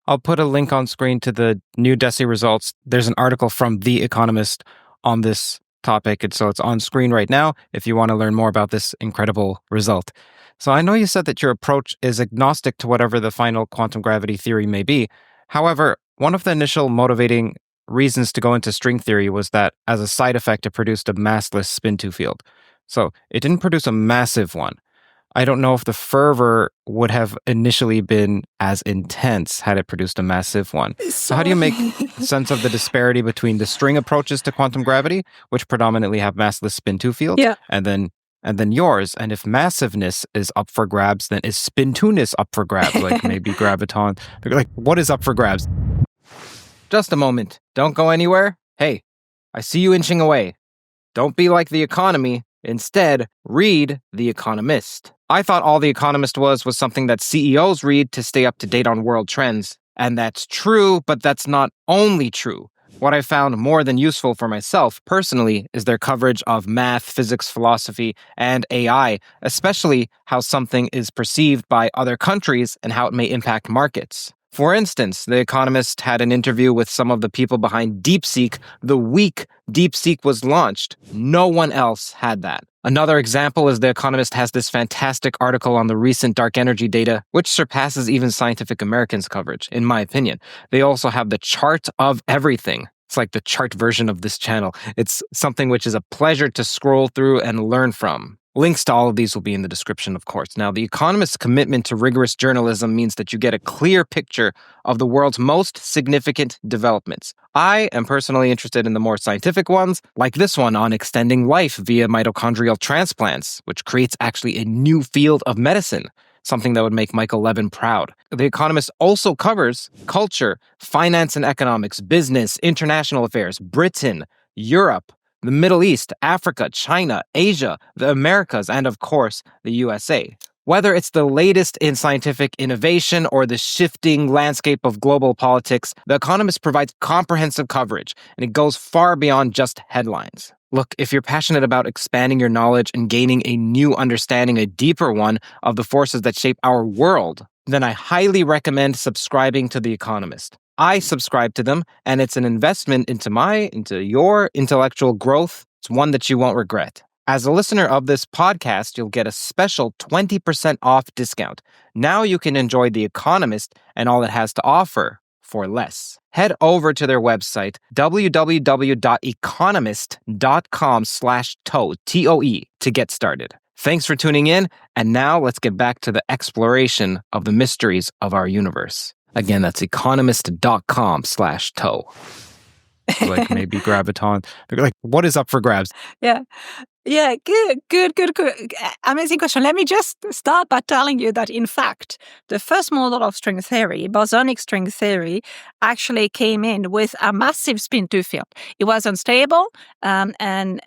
I'll put a link on screen to the new DESI results. There's an article from The Economist on this topic, and so it's on screen right now if you want to learn more about this incredible result. So I know you said that your approach is agnostic to whatever the final quantum gravity theory may be. However, one of the initial motivating reasons to go into string theory was that as a side effect, it produced a massless spin-2 field. So it didn't produce a massive one. I don't know if the fervor would have initially been as intense had it produced a massive one. So how do you make sense of the disparity between the string approaches to quantum gravity, which predominantly have massless spin-2 fields, and then yours? And if massiveness is up for grabs, then is spin-2ness up for grabs? Like maybe Graviton. Like, what is up for grabs? Just a moment. Don't go anywhere. Hey, I see you inching away. Don't be like The Economy. Instead, read The Economist. I thought all The Economist was something that CEOs read to stay up to date on world trends. And that's true, but that's not only true. What I found more than useful for myself personally is their coverage of math, physics, philosophy, and AI, especially how something is perceived by other countries and how it may impact markets. For instance, The Economist had an interview with some of the people behind DeepSeek the week DeepSeek was launched. No one else had that. Another example is The Economist has this fantastic article on the recent dark energy data, which surpasses even Scientific American's coverage, in my opinion. They also have the chart of everything. It's like the chart version of this channel. It's something which is a pleasure to scroll through and learn from. Links to all of these will be in the description, of course. Now, The Economist's commitment to rigorous journalism means that you get a clear picture of the world's most significant developments. I am personally interested in the more scientific ones, like this one on extending life via mitochondrial transplants, which creates actually a new field of medicine, something that would make Michael Levin proud. The Economist also covers culture, finance and economics, business, international affairs, Britain, Europe, the Middle East, Africa, China, Asia, the Americas, and of course, the USA. Whether it's the latest in scientific innovation or the shifting landscape of global politics, The Economist provides comprehensive coverage, and it goes far beyond just headlines. Look, if you're passionate about expanding your knowledge and gaining a new understanding, a deeper one, of the forces that shape our world, then I highly recommend subscribing to The Economist. I subscribe to them, and it's an investment into your intellectual growth. It's one that you won't regret. As a listener of this podcast, you'll get a special 20% off discount. Now you can enjoy The Economist and all it has to offer for less. Head over to their website, www.economist.com/toe, T-O-E, to get started. Thanks for tuning in, and now let's get back to the exploration of the mysteries of our universe. Again, that's economist.com/toe. Like maybe Graviton. Like, what is up for grabs? Yeah, good. Amazing question. Let me just start by telling you that, in fact, the first model of string theory, bosonic string theory, actually came in with a massive spin-2 field. It was unstable, and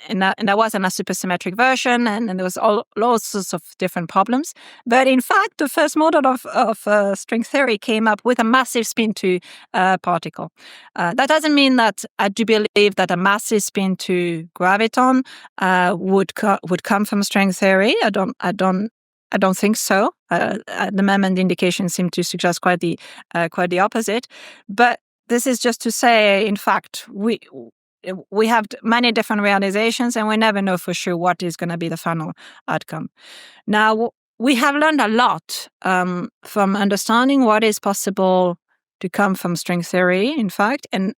there wasn't a supersymmetric version, and there was all sorts of different problems. But in fact, the first model of string theory came up with a massive spin-2 particle. That doesn't mean that I do believe that a massive spin-2 graviton would come from string theory. I don't think so. At the moment, the indications seem to suggest quite the opposite. But this is just to say, in fact, we have many different realizations, and we never know for sure what is going to be the final outcome. Now, we have learned a lot from understanding what is possible to come from string theory, in fact, and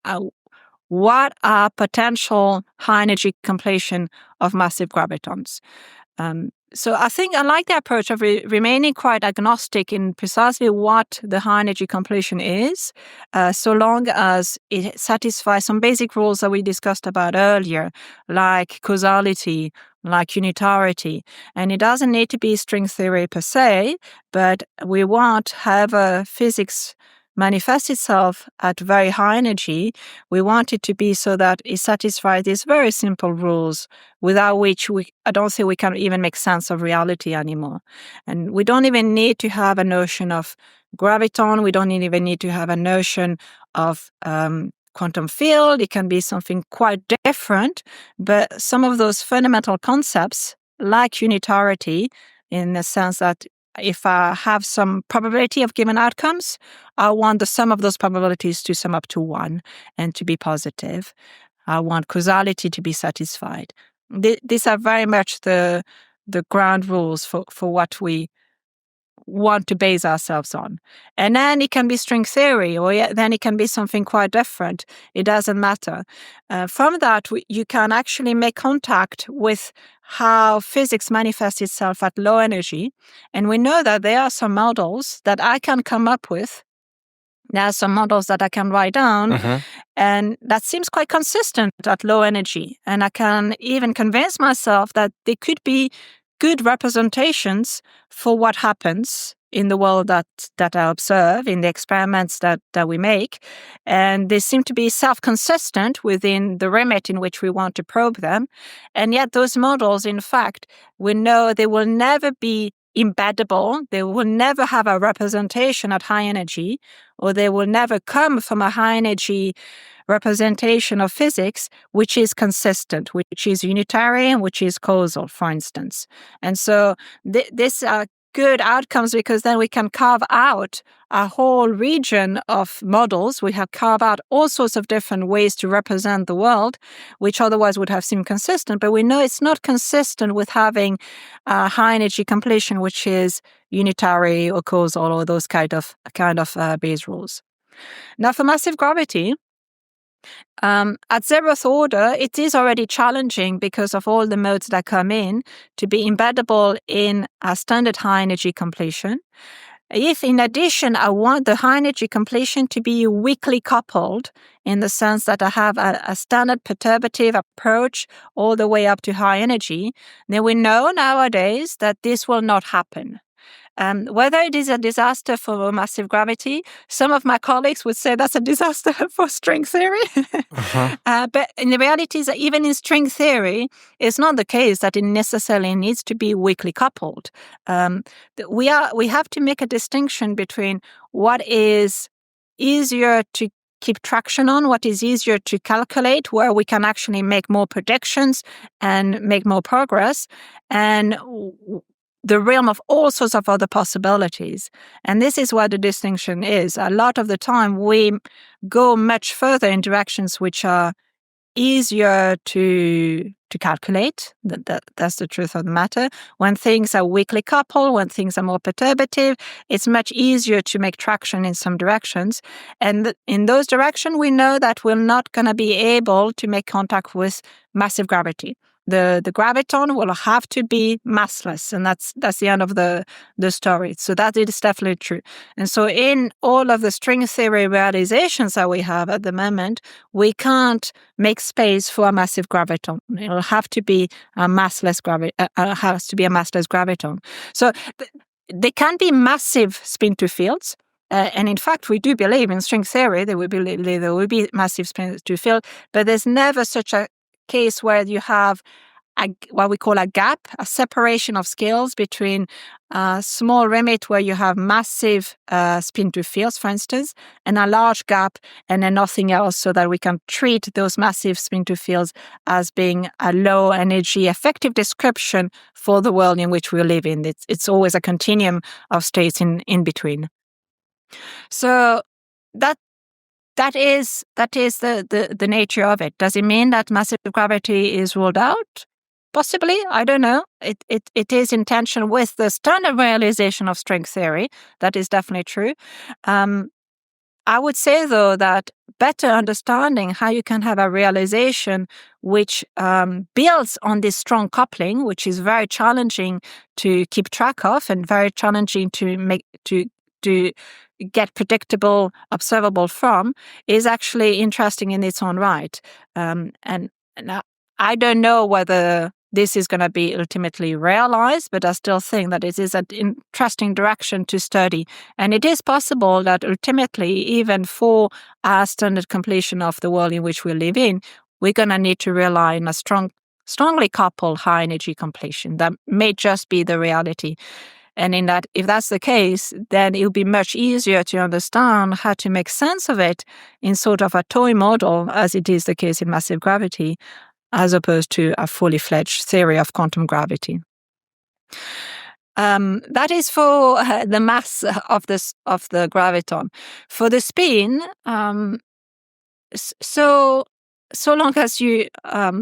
what are potential high-energy completion of massive gravitons. So I think I like the approach of remaining quite agnostic in precisely what the high-energy completion is, so long as it satisfies some basic rules that we discussed about earlier, like causality, like unitarity. And it doesn't need to be string theory per se, but we want to have a physics manifest itself at very high energy. We want it to be so that it satisfies these very simple rules without which I don't think we can even make sense of reality anymore. And we don't even need to have a notion of graviton. We don't even need to have a notion of quantum field. It can be something quite different, but some of those fundamental concepts, like unitarity, in the sense that if I have some probability of given outcomes, I want the sum of those probabilities to sum up to 1 and to be positive. I want causality to be satisfied. These are very much the ground rules for what we want to base ourselves on. And then it can be string theory, or then it can be something quite different. It doesn't matter. From that, you can actually make contact with how physics manifests itself at low energy. And we know that there are some models that I can come up with. There are some models that I can write down, and that seems quite consistent at low energy. And I can even convince myself that they could be good representations for what happens in the world that I observe, in the experiments that we make, and they seem to be self-consistent within the remit in which we want to probe them. And yet those models, in fact, we know they will never be embeddable, they will never have a representation at high energy, or they will never come from a high energy representation of physics which is consistent, which is unitary, and which is causal, for instance. And so these are good outcomes because then we can carve out a whole region of models. We have carved out all sorts of different ways to represent the world, which otherwise would have seemed consistent. But we know it's not consistent with having a high energy completion, which is unitary or causal or those kind of base rules. Now, for massive gravity, at zeroth order, it is already challenging because of all the modes that come in to be embeddable in a standard high energy completion. If in addition I want the high energy completion to be weakly coupled in the sense that I have a standard perturbative approach all the way up to high energy, then we know nowadays that this will not happen. Whether it is a disaster for massive gravity, some of my colleagues would say that's a disaster for string theory. But in the reality is that even in string theory, it's not the case that it necessarily needs to be weakly coupled. We have to make a distinction between what is easier to keep traction on, what is easier to calculate, where we can actually make more predictions and make more progress, and the realm of all sorts of other possibilities. And this is where the distinction is. A lot of the time, we go much further in directions which are easier to calculate. That's the truth of the matter. When things are weakly coupled, when things are more perturbative, it's much easier to make traction in some directions. And in those directions, we know that we're not going to be able to make contact with massive gravity. The graviton will have to be massless, and that's the end of the story. So that is definitely true. And so in all of the string theory realizations that we have at the moment, we can't make space for a massive graviton. It'll have to be a massless graviton. So they can be massive spin-to fields. And in fact, we do believe in string theory there will be massive spin-to field, but there's never such a case where you have what we call a gap, a separation of scales between a small remit where you have massive spin-to fields, for instance, and a large gap and then nothing else, so that we can treat those massive spin-to fields as being a low energy effective description for the world in which we live in. It's always a continuum of states in between. So that is the nature of it. Does it mean that massive gravity is ruled out? Possibly, I don't know. It is in tension with the standard realization of string theory. That is definitely true. I would say, though, that better understanding how you can have a realization which builds on this strong coupling, which is very challenging to keep track of and very challenging to get predictable, observable from, is actually interesting in its own right. And I don't know whether this is going to be ultimately realized, but I still think that it is an interesting direction to study. And it is possible that ultimately, even for our standard completion of the world in which we live in, we're going to need to rely on a strongly coupled high energy completion. That may just be the reality. And in that, if that's the case, then it'll be much easier to understand how to make sense of it in sort of a toy model, as it is the case in massive gravity, as opposed to a fully fledged theory of quantum gravity. That is for the mass of the graviton. For the spin, so long as you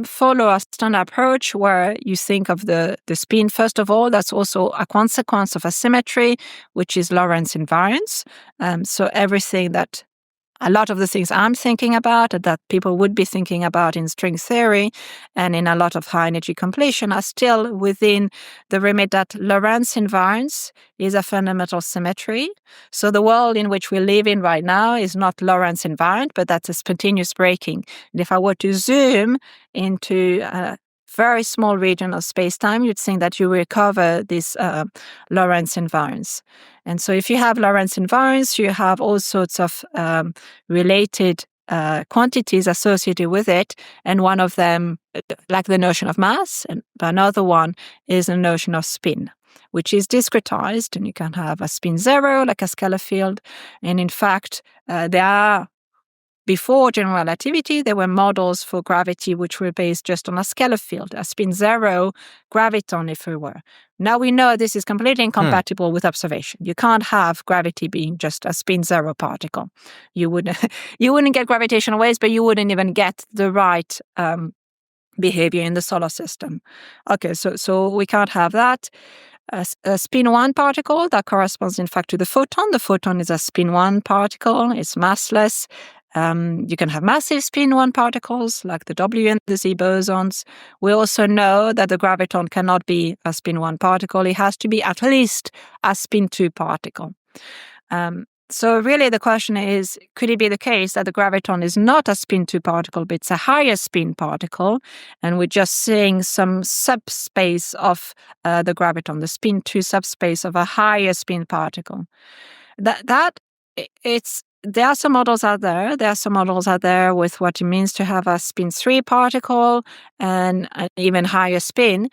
follow a standard approach where you think of the spin, first of all, that's also a consequence of a symmetry, which is Lorentz invariance. So a lot of the things I'm thinking about, that people would be thinking about in string theory and in a lot of high energy completion, are still within the remit that Lorentz invariance is a fundamental symmetry. So the world in which we live in right now is not Lorentz invariant, but that's a spontaneous breaking. And if I were to zoom into very small region of space-time, you'd think that you recover this Lorentz invariance. And so if you have Lorentz invariance, you have all sorts of related quantities associated with it. And one of them, like the notion of mass, and another one is the notion of spin, which is discretized. And you can have a spin zero, like a scalar field. And in fact, there are, before general relativity, there were models for gravity which were based just on a scalar field, a spin zero graviton, if it were. Now we know this is completely incompatible with observation. You can't have gravity being just a spin zero particle. You wouldn't get gravitational waves, but you wouldn't even get the right behavior in the solar system. Okay, so we can't have that. A spin 1 particle that corresponds, in fact, to the photon. The photon is a spin 1 particle. It's massless. You can have massive spin 1 particles like the W and the Z bosons. We also know that the graviton cannot be a spin 1 particle. It has to be at least a spin 2 particle. So really the question is, could it be the case that the graviton is not a spin 2 particle, but it's a higher spin particle, and we're just seeing some subspace of the graviton, the spin 2 subspace of a higher spin particle? There are some models out there. There are some models out there with what it means to have a spin 3 particle and an even higher spin.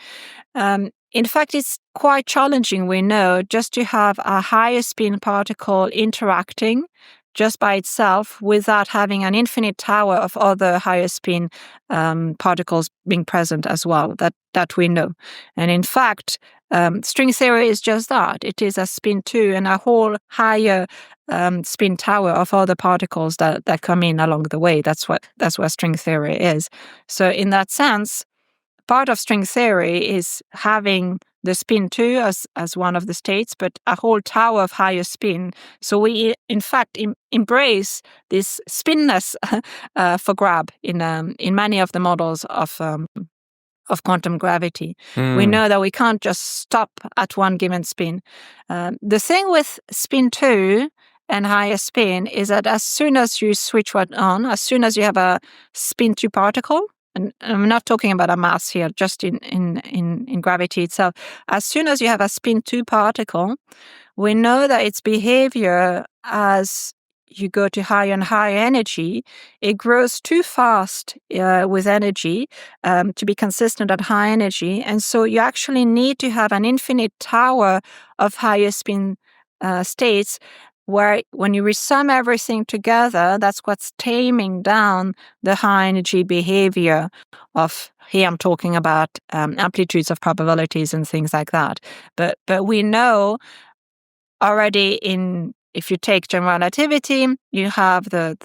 In fact, it's quite challenging, we know, just to have a higher spin particle interacting just by itself without having an infinite tower of other higher spin particles being present as well, that we know. And in fact, string theory is just that. It is a spin 2 and a whole higher spin tower of other particles that come in along the way. That's what string theory is. So in that sense, part of string theory is having the spin 2 as one of the states, but a whole tower of higher spin. So we, in fact, embrace this spinness for grab in many of the models of quantum gravity. We know that we can't just stop at one given spin. The thing with spin 2 and higher spin is that as soon as you switch one on, as soon as you have a spin 2 particle, and I'm not talking about a mass here, just in gravity itself. As soon as you have a spin 2 particle, we know that its behavior as you go to higher and higher energy, it grows too fast with energy to be consistent at high energy. And so you actually need to have an infinite tower of higher spin states where when you resum everything together, that's what's taming down the high energy behavior of, here I'm talking about amplitudes of probabilities and things like that. But we know already if you take general relativity, you have the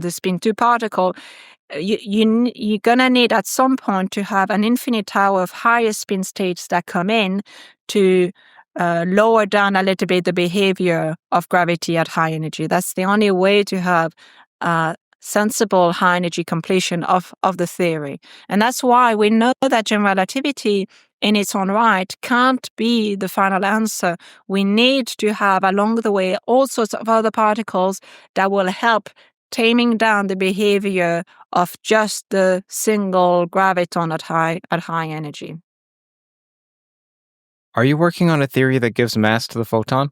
spin 2 particle, you're going to need at some point to have an infinite tower of higher spin states that come in to lower down a little bit the behavior of gravity at high energy. That's the only way to have sensible high energy completion of the theory. And that's why we know that general relativity in its own right can't be the final answer. We need to have along the way all sorts of other particles that will help taming down the behavior of just the single graviton at high energy. Are you working on a theory that gives mass to the photon?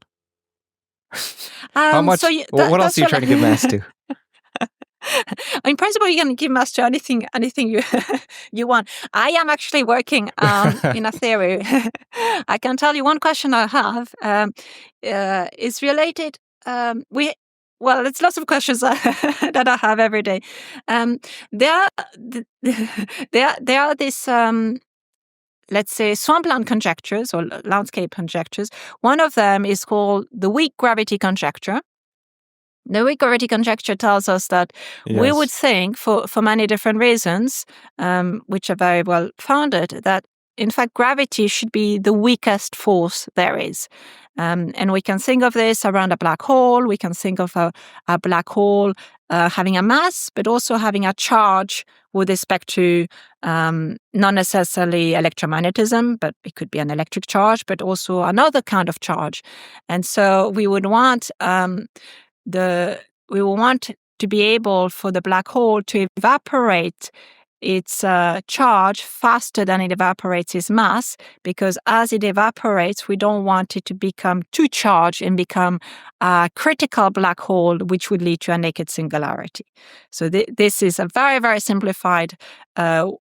How much? What else are you trying to give mass to? In principle, you can give mass to anything you want. I am actually working in a theory. I can tell you one question I have is related. It's lots of questions that I have every day. There are these. Let's say swampland conjectures or landscape conjectures. One of them is called the weak gravity conjecture. The weak gravity conjecture tells us that we would think, for many different reasons, which are very well founded, that in fact gravity should be the weakest force there is. And we can think of this around a black hole. We can think of a black hole having a mass, but also having a charge with respect to not necessarily electromagnetism, but it could be an electric charge, but also another kind of charge. And so we would want to be able for the black hole to evaporate its charge faster than it evaporates its mass, because as it evaporates, we don't want it to become too charged and become a critical black hole, which would lead to a naked singularity. So this is a very, very simplified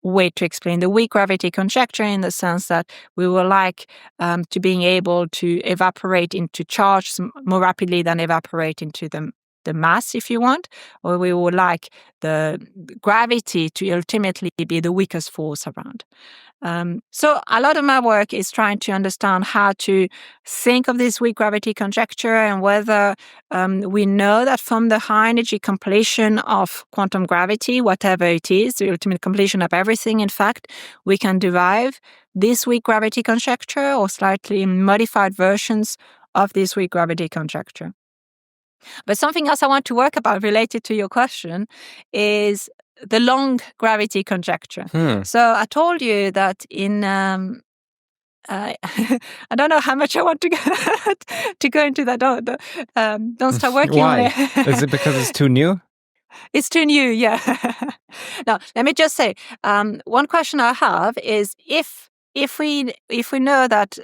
way to explain the weak gravity conjecture, in the sense that we would like to being able to evaporate into charge more rapidly than evaporate into the mass, if you want, or we would like the gravity to ultimately be the weakest force around. So a lot of my work is trying to understand how to think of this weak gravity conjecture, and whether we know that from the high energy completion of quantum gravity, whatever it is, the ultimate completion of everything, in fact, we can derive this weak gravity conjecture or slightly modified versions of this weak gravity conjecture. But something else I want to work about related to your question is the long gravity conjecture. So I told you that in I don't know how much I want to go into that. Don't start working on it. Is it because it's too new? It's too new, yeah. Now, let me just say, one question I have is if we know that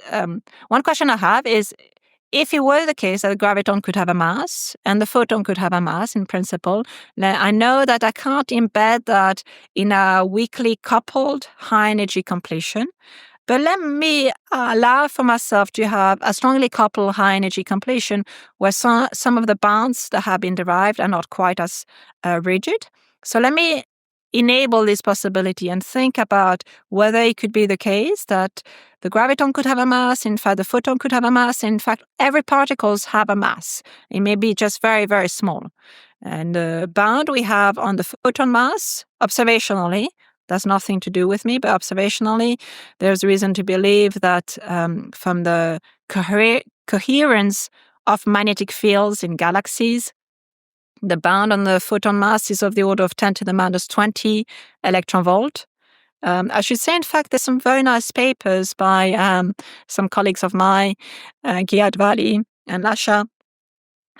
one question I have is, if it were the case that the graviton could have a mass and the photon could have a mass in principle, I know that I can't embed that in a weakly coupled high energy completion. But let me allow for myself to have a strongly coupled high energy completion where some of the bounds that have been derived are not quite as rigid. So let me enable this possibility and think about whether it could be the case that the graviton could have a mass, in fact, the photon could have a mass. In fact, every particles have a mass. It may be just very, very small. And the bound we have on the photon mass, observationally, that's nothing to do with me, but observationally, there's reason to believe that from the coherence of magnetic fields in galaxies, the bound on the photon mass is of the order of 10 to the minus 20 electron volt. I should say, in fact, there's some very nice papers by some colleagues of mine, Giyad Vali and Lasha,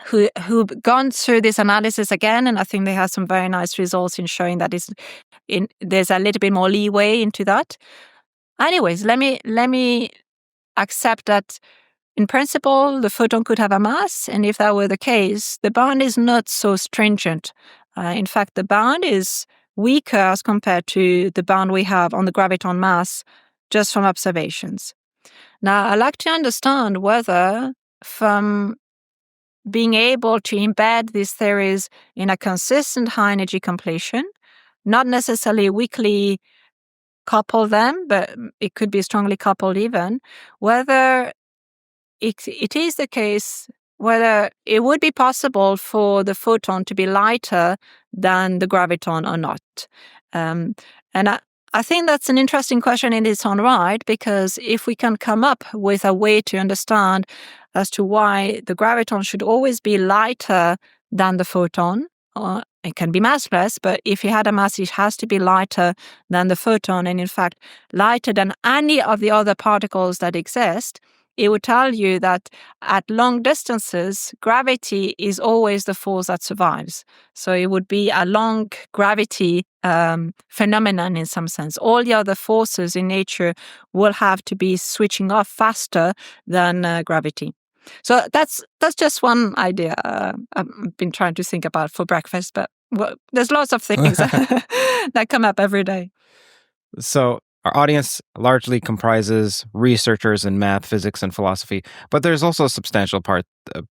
who've gone through this analysis again, and I think they have some very nice results in showing that there's a little bit more leeway into that. Anyways, let me accept that in principle the photon could have a mass, and if that were the case, the bound is not so stringent. In fact, the bound is weaker as compared to the bound we have on the graviton mass just from observations. Now, I'd like to understand whether from being able to embed these theories in a consistent high energy completion, not necessarily weakly couple them, but it could be strongly coupled even, whether it is the case, whether it would be possible for the photon to be lighter than the graviton or not. And I think that's an interesting question in its own right, because if we can come up with a way to understand as to why the graviton should always be lighter than the photon, or it can be massless, but if it had a mass, it has to be lighter than the photon, and in fact, lighter than any of the other particles that exist, it would tell you that at long distances, gravity is always the force that survives. So it would be a long gravity phenomenon in some sense. All the other forces in nature will have to be switching off faster than gravity. So that's just one idea I've been trying to think about for breakfast, but there's lots of things that come up every day. So our audience largely comprises researchers in math, physics, and philosophy, but there's also a substantial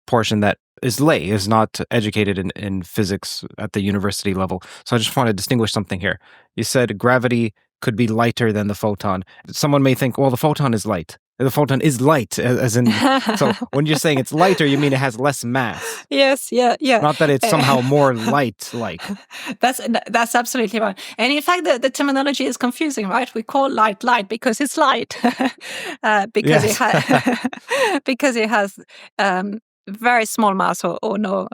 portion that is lay, is not educated in physics at the university level. So I just want to distinguish something here. You said gravity could be lighter than the photon. Someone may think, well, the photon is light. The photon is light, as in, so when you're saying it's lighter, you mean it has less mass. Yes, yeah. Not that it's somehow more light-like. That's absolutely right. And in fact, the terminology is confusing, right? We call light because it's light, because it has very small mass or no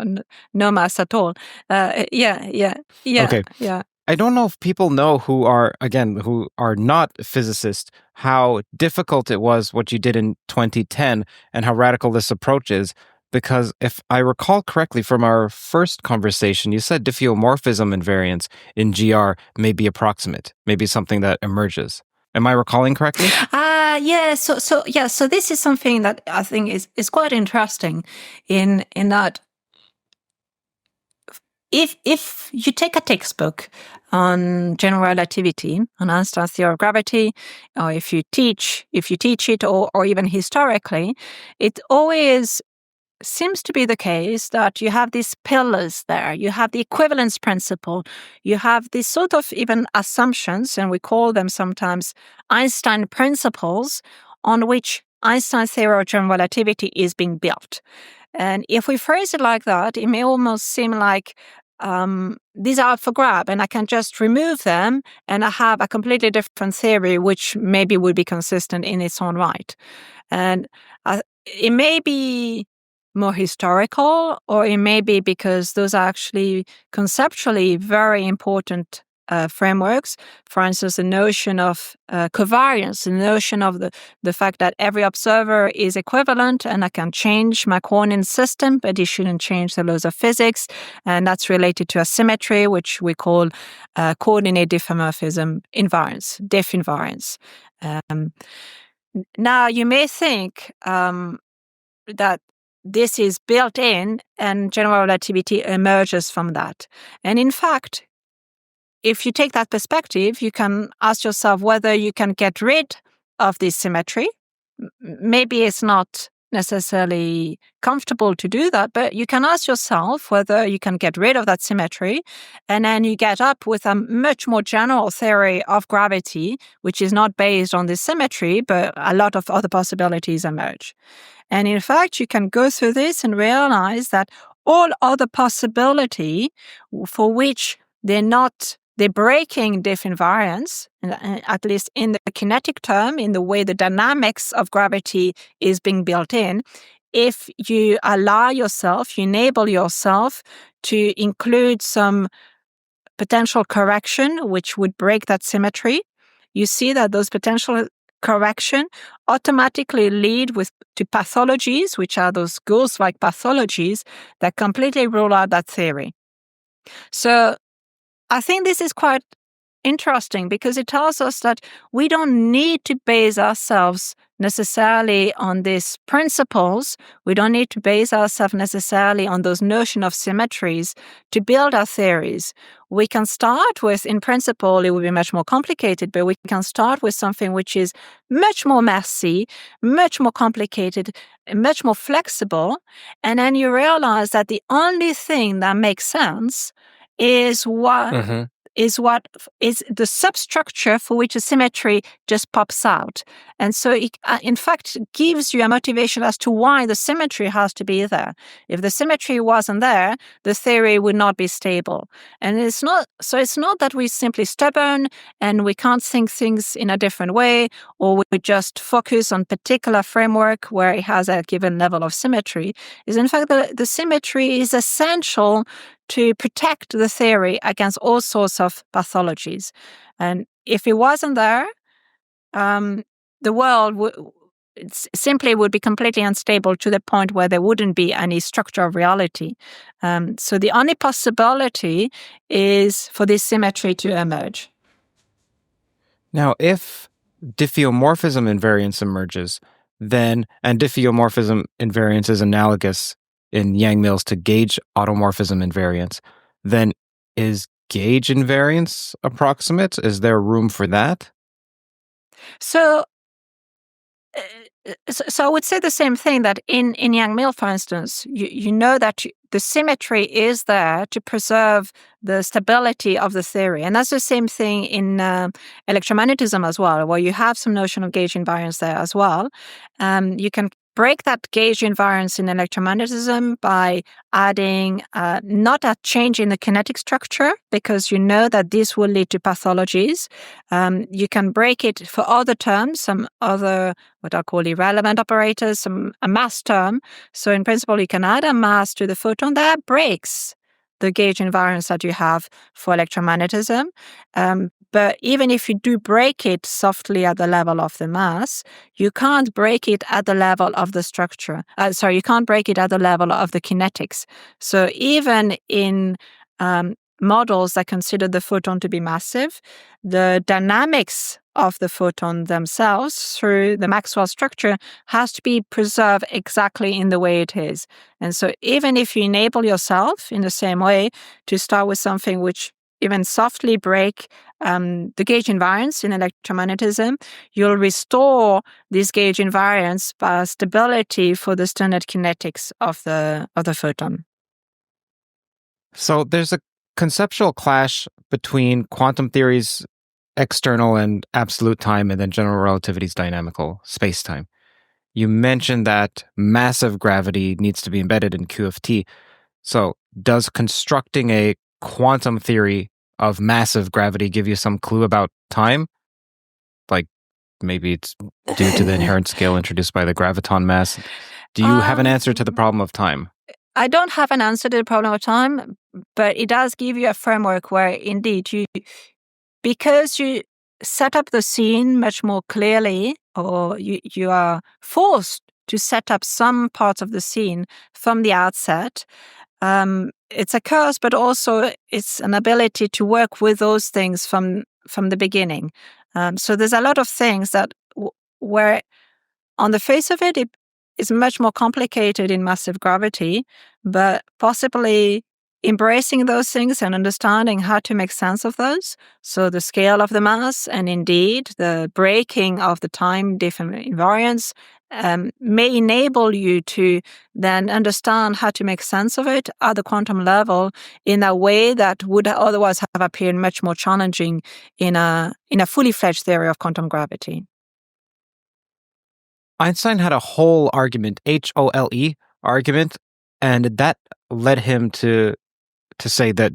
mass at all. Yeah. Okay. Yeah. I don't know if people know who are not physicists, how difficult it was what you did in 2010 and how radical this approach is. Because if I recall correctly from our first conversation, you said diffeomorphism invariance in GR may be approximate, maybe something that emerges. Am I recalling correctly? So this is something that I think is quite interesting in that if you take a textbook on general relativity, on Einstein's theory of gravity, or if you teach it, or even historically, it always seems to be the case that you have these pillars there. You have the equivalence principle. You have these sort of even assumptions, and we call them sometimes Einstein principles, on which Einstein's theory of general relativity is being built. And if we phrase it like that, it may almost seem like these are up for grab, and I can just remove them, and I have a completely different theory, which maybe would be consistent in its own right. And it may be more historical, or it may be because those are actually conceptually very important frameworks. For instance, the notion of covariance, the notion of the fact that every observer is equivalent, and I can change my coordinate system, but it shouldn't change the laws of physics. And that's related to a symmetry, which we call coordinate diffeomorphism invariance, diff invariance. Now, you may think that this is built in and general relativity emerges from that. And in fact, if you take that perspective, you can ask yourself whether you can get rid of this symmetry. Maybe it's not necessarily comfortable to do that, but you can ask yourself whether you can get rid of that symmetry, and then you get up with a much more general theory of gravity, which is not based on this symmetry, but a lot of other possibilities emerge. And in fact, you can go through this and realize that all other possibility for which they're breaking diff invariance, at least in the kinetic term, in the way the dynamics of gravity is being built in, if you allow yourself, you enable yourself to include some potential correction, which would break that symmetry, you see that those potential correction automatically lead to pathologies, which are those ghost-like pathologies that completely rule out that theory. So I think this is quite interesting because it tells us that we don't need to base ourselves necessarily on these principles. We don't need to base ourselves necessarily on those notion of symmetries to build our theories. We can start with, in principle, it would be much more complicated, but we can start with something which is much more messy, much more complicated, much more flexible. And then you realize that the only thing that makes sense is what is the substructure for which a symmetry just pops out. And so it, in fact, gives you a motivation as to why the symmetry has to be there. If the symmetry wasn't there, the theory would not be stable. And it's not that we're simply stubborn and we can't think things in a different way, or we just focus on particular framework where it has a given level of symmetry. Is in fact the symmetry is essential to protect the theory against all sorts of pathologies. And if it wasn't there, the world simply would be completely unstable to the point where there wouldn't be any structure of reality. So the only possibility is for this symmetry to emerge. Now, if diffeomorphism invariance emerges, and diffeomorphism invariance is analogous in Yang-Mills to gauge automorphism invariance, then is gauge invariance approximate? Is there room for that? So I would say the same thing, that in Yang-Mills, for instance, you know that the symmetry is there to preserve the stability of the theory. And that's the same thing in electromagnetism as well, where you have some notion of gauge invariance there as well. You can break that gauge invariance in electromagnetism by adding not a change in the kinetic structure, because you know that this will lead to pathologies. You can break it for other terms, some other what I call irrelevant operators, a mass term. So in principle, you can add a mass to the photon that breaks the gauge invariance that you have for electromagnetism. But even if you do break it softly at the level of the mass, you can't break it at the level of the structure. You can't break it at the level of the kinetics. So even in models that consider the photon to be massive, the dynamics of the photon themselves through the Maxwell structure has to be preserved exactly in the way it is. And so even if you enable yourself in the same way to start with something which even softly break the gauge invariance in electromagnetism, you'll restore this gauge invariance by stability for the standard kinetics of the photon. So there's a conceptual clash between quantum theory's external and absolute time and then general relativity's dynamical space-time. You mentioned that massive gravity needs to be embedded in Q of t. So does constructing a quantum theory of massive gravity give you some clue about time? Like maybe it's due to the inherent scale introduced by the graviton mass. Do you have an answer to the problem of time? I don't have an answer to the problem of time, but it does give you a framework where indeed because you set up the scene much more clearly, or you are forced to set up some parts of the scene from the outset. It's a curse, but also it's an ability to work with those things from the beginning. So there's a lot of things that where on the face of it is much more complicated in massive gravity, but possibly embracing those things and understanding how to make sense of those. So the scale of the mass and indeed the breaking of the time different invariance may enable you to then understand how to make sense of it at the quantum level in a way that would otherwise have appeared much more challenging in a fully fledged theory of quantum gravity. Einstein had a whole argument, HOLE argument, and that led him to say that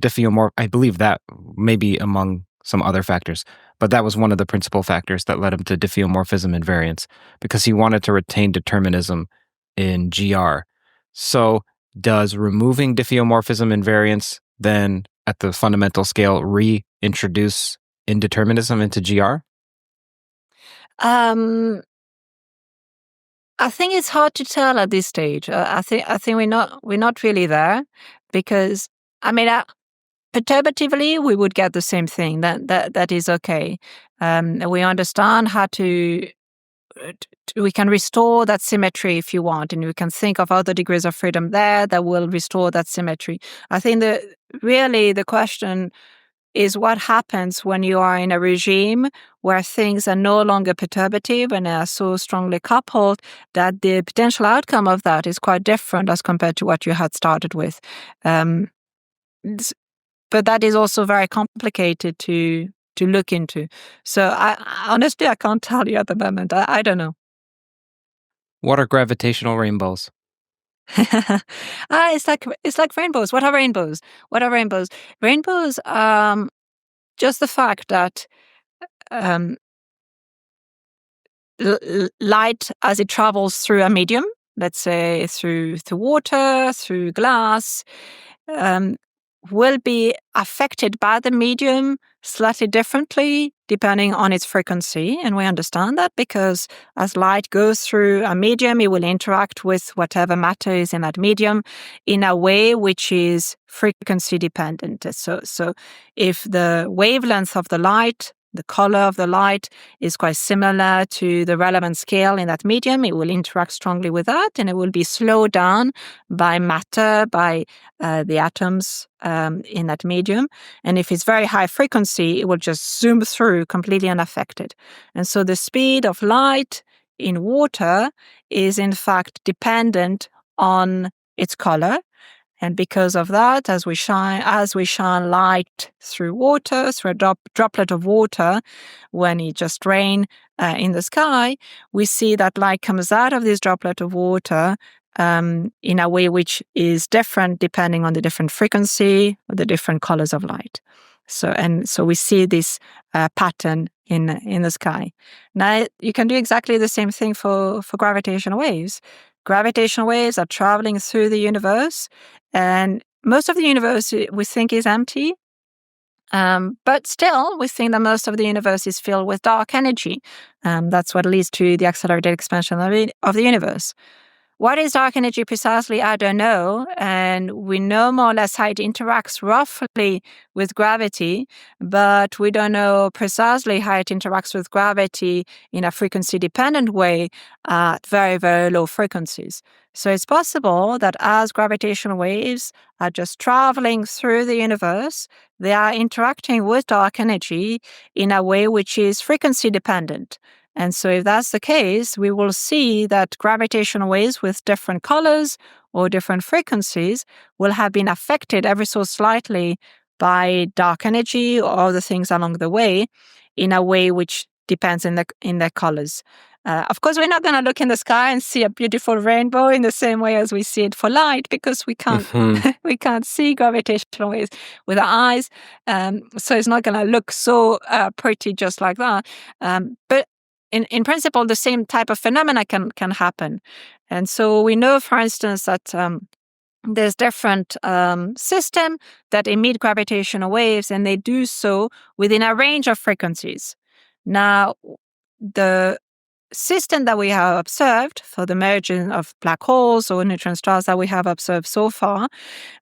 I believe that maybe among some other factors, but that was one of the principal factors that led him to diffeomorphism invariance, because he wanted to retain determinism in GR. So does removing diffeomorphism invariance then at the fundamental scale reintroduce indeterminism into GR? I think it's hard to tell at this stage. I think we're not really there, because perturbatively we would get the same thing. That is okay. We understand how to. We can restore that symmetry if you want, and we can think of other degrees of freedom there that will restore that symmetry. I think that really the question is what happens when you are in a regime where things are no longer perturbative and are so strongly coupled that the potential outcome of that is quite different as compared to what you had started with. But that is also very complicated to look into. So honestly, I can't tell you at the moment. I don't know. What are gravitational rainbows? It's like rainbows. What are rainbows? Rainbows just the fact that light, as it travels through a medium, let's say through water, through glass, will be affected by the medium slightly differently depending on its frequency. And we understand that because as light goes through a medium, it will interact with whatever matter is in that medium in a way which is frequency dependent. So if the wavelength of the light, the color of the light is quite similar to the relevant scale in that medium, it will interact strongly with that, and it will be slowed down by matter, by the atoms in that medium. And if it's very high frequency, it will just zoom through completely unaffected. And so the speed of light in water is in fact dependent on its color. And because of that, as we shine light through water, through a droplet of water, when it just rains in the sky, we see that light comes out of this droplet of water in a way which is different depending on the different frequency or the different colors of light. So we see this pattern in the sky. Now you can do exactly the same thing for gravitational waves. Gravitational waves are traveling through the universe, and most of the universe we think is empty. But still, we think that most of the universe is filled with dark energy. That's what leads to the accelerated expansion of the universe. What is dark energy precisely? I don't know. And we know more or less how it interacts roughly with gravity, but we don't know precisely how it interacts with gravity in a frequency-dependent way at very, very low frequencies. So it's possible that as gravitational waves are just traveling through the universe, they are interacting with dark energy in a way which is frequency-dependent. And so if that's the case, we will see that gravitational waves with different colors or different frequencies will have been affected ever so slightly by dark energy or other things along the way in a way which depends in their colors. Of course, we're not going to look in the sky and see a beautiful rainbow in the same way as we see it for light, because we can't we can't see gravitational waves with our eyes. So it's not going to look so pretty just like that. But in principle, the same type of phenomena can happen. And so we know, for instance, that there's different systems that emit gravitational waves, and they do so within a range of frequencies. Now, the system that we have observed for the merging of black holes or neutron stars that we have observed so far,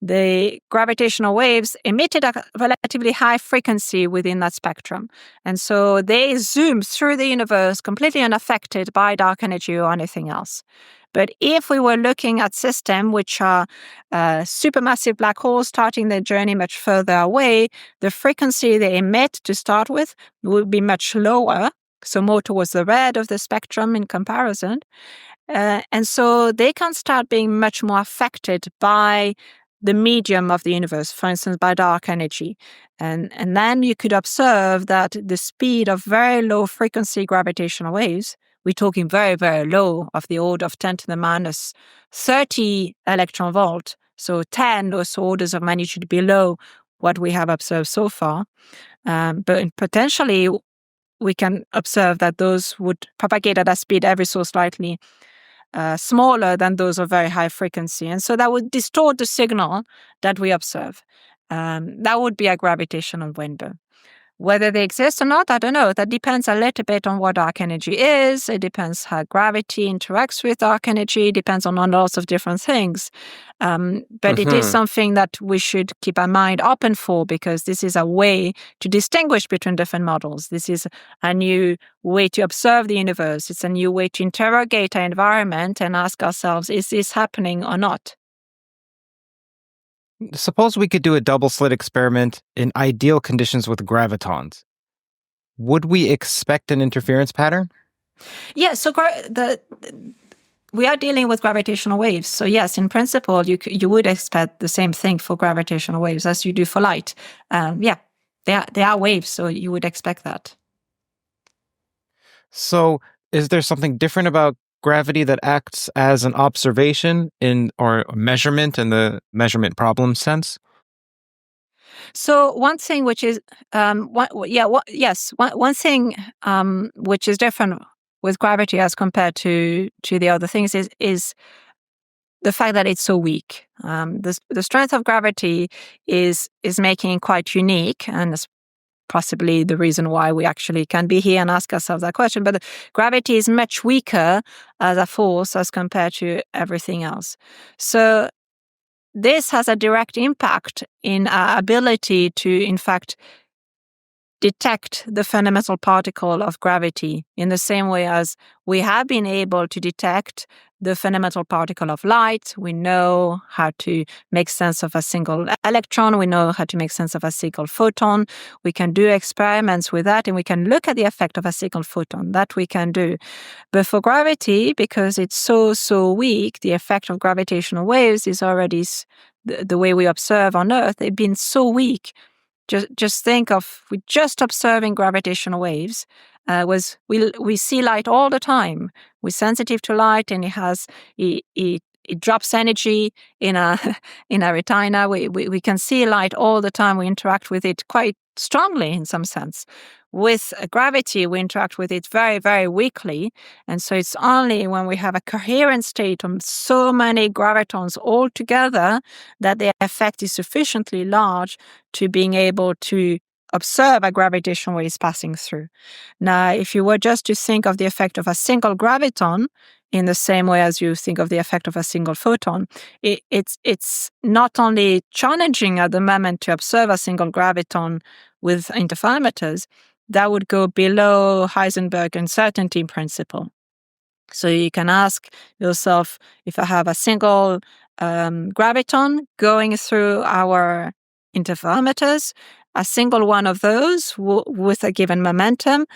the gravitational waves emitted a relatively high frequency within that spectrum. And so they zoom through the universe completely unaffected by dark energy or anything else. But if we were looking at systems which are supermassive black holes starting their journey much further away, the frequency they emit to start with would be much lower, so more towards the red of the spectrum in comparison. And so they can start being much more affected by the medium of the universe, for instance, by dark energy. And then you could observe that the speed of very low frequency gravitational waves, we're talking very, very low, of the order of 10 to the minus 30 electron volt, so 10 or so orders of magnitude below what we have observed so far. But potentially, we can observe that those would propagate at a speed ever so slightly smaller than those of very high frequency. And so that would distort the signal that we observe. That would be a gravitational rainbow. Whether they exist or not, I don't know. That depends a little bit on what dark energy is. It depends how gravity interacts with dark energy. It depends on lots of different things. But it is something that we should keep our mind open for, because this is a way to distinguish between different models. This is a new way to observe the universe. It's a new way to interrogate our environment and ask ourselves, is this happening or not? Suppose we could do a double slit experiment in ideal conditions with gravitons. Would we expect an interference pattern? Yeah, so we are dealing with gravitational waves. So yes, in principle, you would expect the same thing for gravitational waves as you do for light. They are waves, so you would expect that. So is there something different about gravity that acts as an observation or measurement in the measurement problem sense? So one thing which is one thing which is different with gravity as compared to the other things is the fact that it's so weak. The strength of gravity is making it quite unique, and it's possibly the reason why we actually can be here and ask ourselves that question. But gravity is much weaker as a force as compared to everything else. So this has a direct impact in our ability to, in fact, detect the fundamental particle of gravity in the same way as we have been able to detect the fundamental particle of light. We know how to make sense of a single electron. We know how to make sense of a single photon. We can do experiments with that, and we can look at the effect of a single photon. That we can do. But for gravity, because it's so weak, the effect of gravitational waves is already the way we observe on Earth. They've been so weak. Just think of we just observing gravitational waves. We see light all the time. We're sensitive to light, and it drops energy in a retina. We can see light all the time. We interact with it quite strongly in some sense. With gravity, we interact with it very, very weakly. And so it's only when we have a coherent state of so many gravitons all together that the effect is sufficiently large to being able to observe a gravitational wave passing through. Now, if you were just to think of the effect of a single graviton in the same way as you think of the effect of a single photon, it's not only challenging at the moment to observe a single graviton with interferometers, that would go below Heisenberg uncertainty principle. So you can ask yourself, if I have a single graviton going through our interferometers, a single one of those with a given momentum,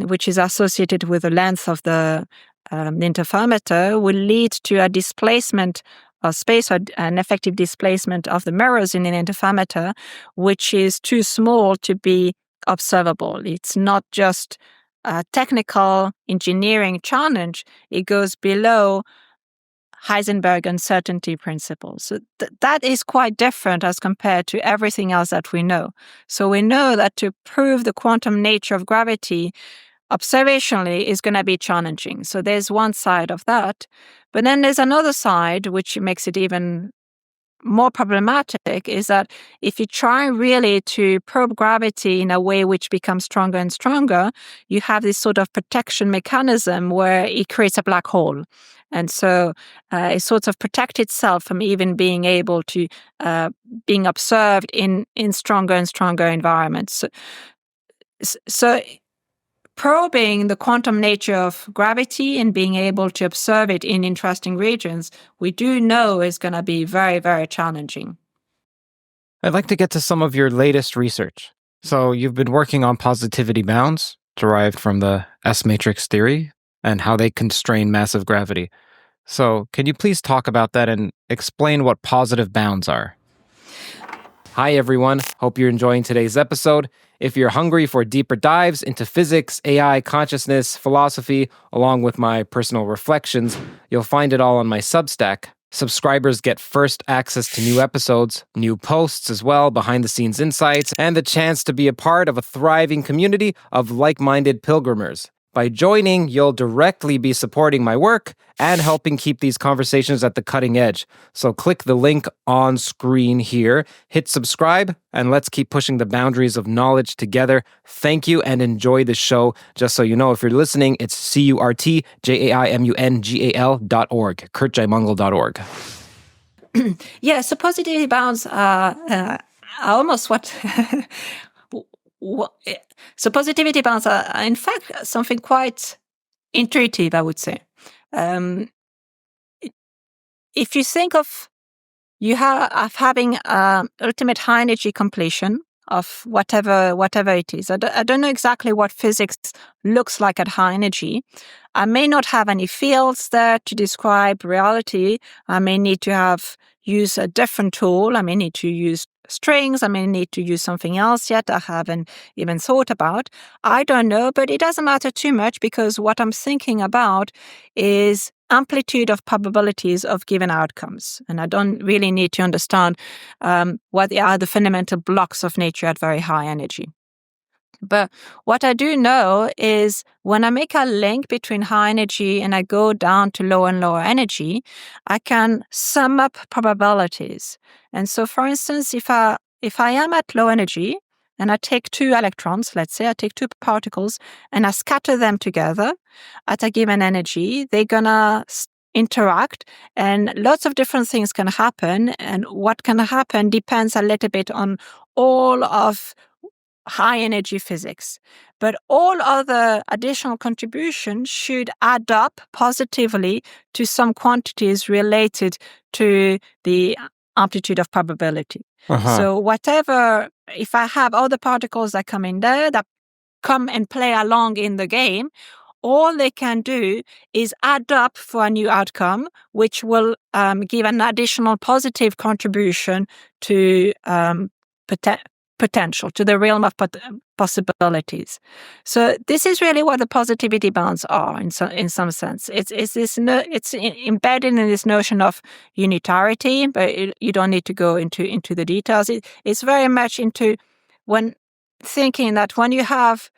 which is associated with the length of the interferometer, will lead to a displacement of space, or an effective displacement of the mirrors in an interferometer, which is too small to be observable. It's not just a technical engineering challenge, it goes below Heisenberg uncertainty principle. So that is quite different as compared to everything else that we know. So we know that to prove the quantum nature of gravity observationally is going to be challenging. So there's one side of that. But then there's another side, which makes it even more problematic, is that if you try really to probe gravity in a way which becomes stronger and stronger, you have this sort of protection mechanism where it creates a black hole. And so it sort of protects itself from even being able to being observed in stronger and stronger environments. So probing the quantum nature of gravity and being able to observe it in interesting regions, we do know is going to be very, very challenging. I'd like to get to some of your latest research. So you've been working on positivity bounds, derived from the S-matrix theory, and how they constrain massive gravity. So can you please talk about that and explain what positive bounds are? Hi, everyone. Hope you're enjoying today's episode. If you're hungry for deeper dives into physics, AI, consciousness, philosophy, along with my personal reflections, you'll find it all on my Substack. Subscribers get first access to new episodes, new posts as well, behind-the-scenes insights, and the chance to be a part of a thriving community of like-minded pilgrimers. By joining, you'll directly be supporting my work and helping keep these conversations at the cutting edge. So click the link on screen here, hit subscribe, and let's keep pushing the boundaries of knowledge together. Thank you and enjoy the show. Just so you know, if you're listening, it's CurtJaimungal.org, CurtJaimungal.org. Yeah, so positivity bounds are almost what... So positivity bounds are, in fact, something quite intuitive, I would say. If you think of having ultimate high energy completion of whatever it is, I don't know exactly what physics looks like at high energy. I may not have any fields there to describe reality. I may need to use a different tool. I may need to use strings. I may need to use something else yet I haven't even thought about. I don't know, but it doesn't matter too much, because what I'm thinking about is amplitude of probabilities of given outcomes. And I don't really need to understand what are the fundamental blocks of nature at very high energy. But what I do know is when I make a link between high energy and I go down to lower and lower energy, I can sum up probabilities. And so, for instance, if I am at low energy and I take two electrons, let's say I take two particles and I scatter them together at a given energy, they're gonna interact and lots of different things can happen. And what can happen depends a little bit on all of high energy physics. But all other additional contributions should add up positively to some quantities related to the amplitude of probability. So whatever, if I have other particles that come in there that come and play along in the game, all they can do is add up for a new outcome, which will give an additional positive contribution to potential, to the realm of possibilities. So this is really what the positivity bounds are in some sense. It's embedded in this notion of unitarity, but you don't need to go into the details. It's very much into when thinking that when you have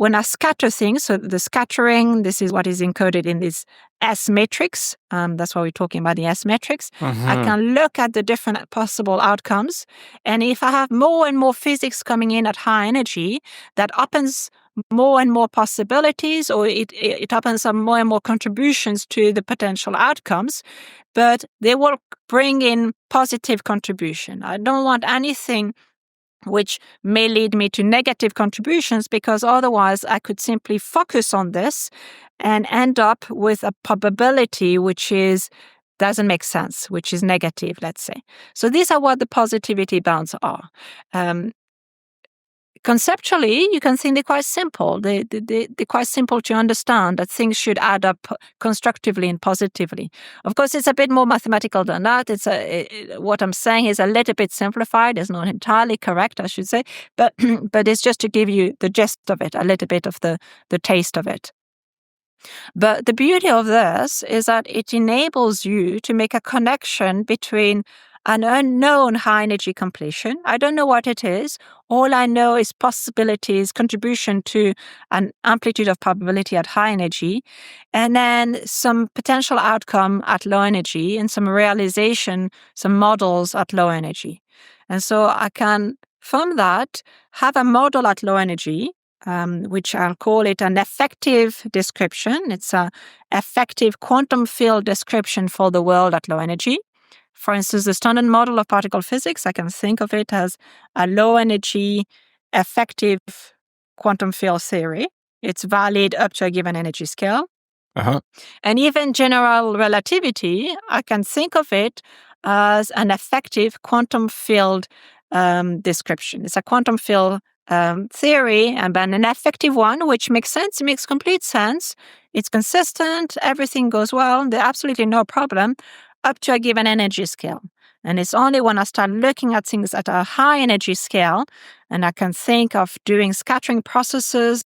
when I scatter things, so the scattering, this is what is encoded in this S matrix. That's why we're talking about the S matrix. I can look at the different possible outcomes. And if I have more and more physics coming in at high energy, that opens more and more possibilities, or it opens up more and more contributions to the potential outcomes, but they will bring in positive contribution. I don't want anything which may lead me to negative contributions, because otherwise I could simply focus on this and end up with a probability which doesn't make sense, which is negative, let's say. So these are what the positivity bounds are. Conceptually, you can think they're quite simple. They're quite simple to understand, that things should add up constructively and positively. Of course, it's a bit more mathematical than that. What I'm saying is a little bit simplified. It's not entirely correct, I should say, but it's just to give you the gist of it, a little bit of the taste of it. But the beauty of this is that it enables you to make a connection between an unknown high energy completion. I don't know what it is. All I know is possibilities, contribution to an amplitude of probability at high energy, and then some potential outcome at low energy, and some realization, some models at low energy. And so I can, from that, have a model at low energy, which I'll call it an effective description. It's an effective quantum field description for the world at low energy. For instance, the standard model of particle physics, I can think of it as a low-energy, effective quantum field theory. It's valid up to a given energy scale. And even general relativity, I can think of it as an effective quantum field description. It's a quantum field theory, but an effective one, which makes sense. It makes complete sense. It's consistent. Everything goes well. There's absolutely no problem up to a given energy scale. And it's only when I start looking at things at a high energy scale, and I can think of doing scattering processes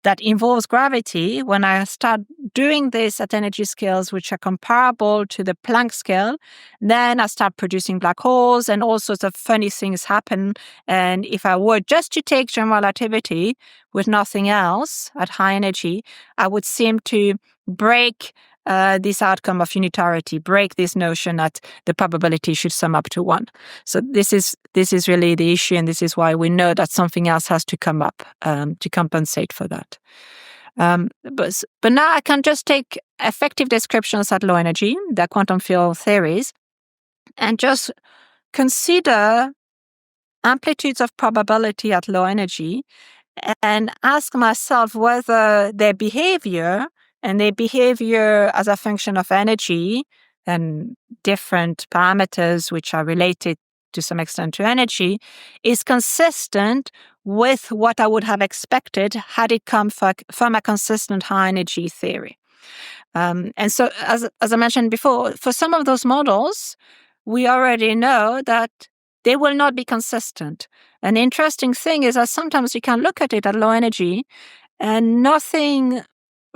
that involves gravity, when I start doing this at energy scales which are comparable to the Planck scale, then I start producing black holes and all sorts of funny things happen. And if I were just to take general relativity with nothing else at high energy, I would seem to break this outcome of unitarity, break this notion that the probability should sum up to 1. So this is really the issue, and this is why we know that something else has to come up to compensate for that. But now I can just take effective descriptions at low energy, the quantum field theories, and just consider amplitudes of probability at low energy and ask myself whether their behavior as a function of energy and different parameters which are related to some extent to energy is consistent with what I would have expected had it come from a consistent high energy theory. And so, as I mentioned before, for some of those models, we already know that they will not be consistent. An interesting thing is that sometimes you can look at it at low energy and nothing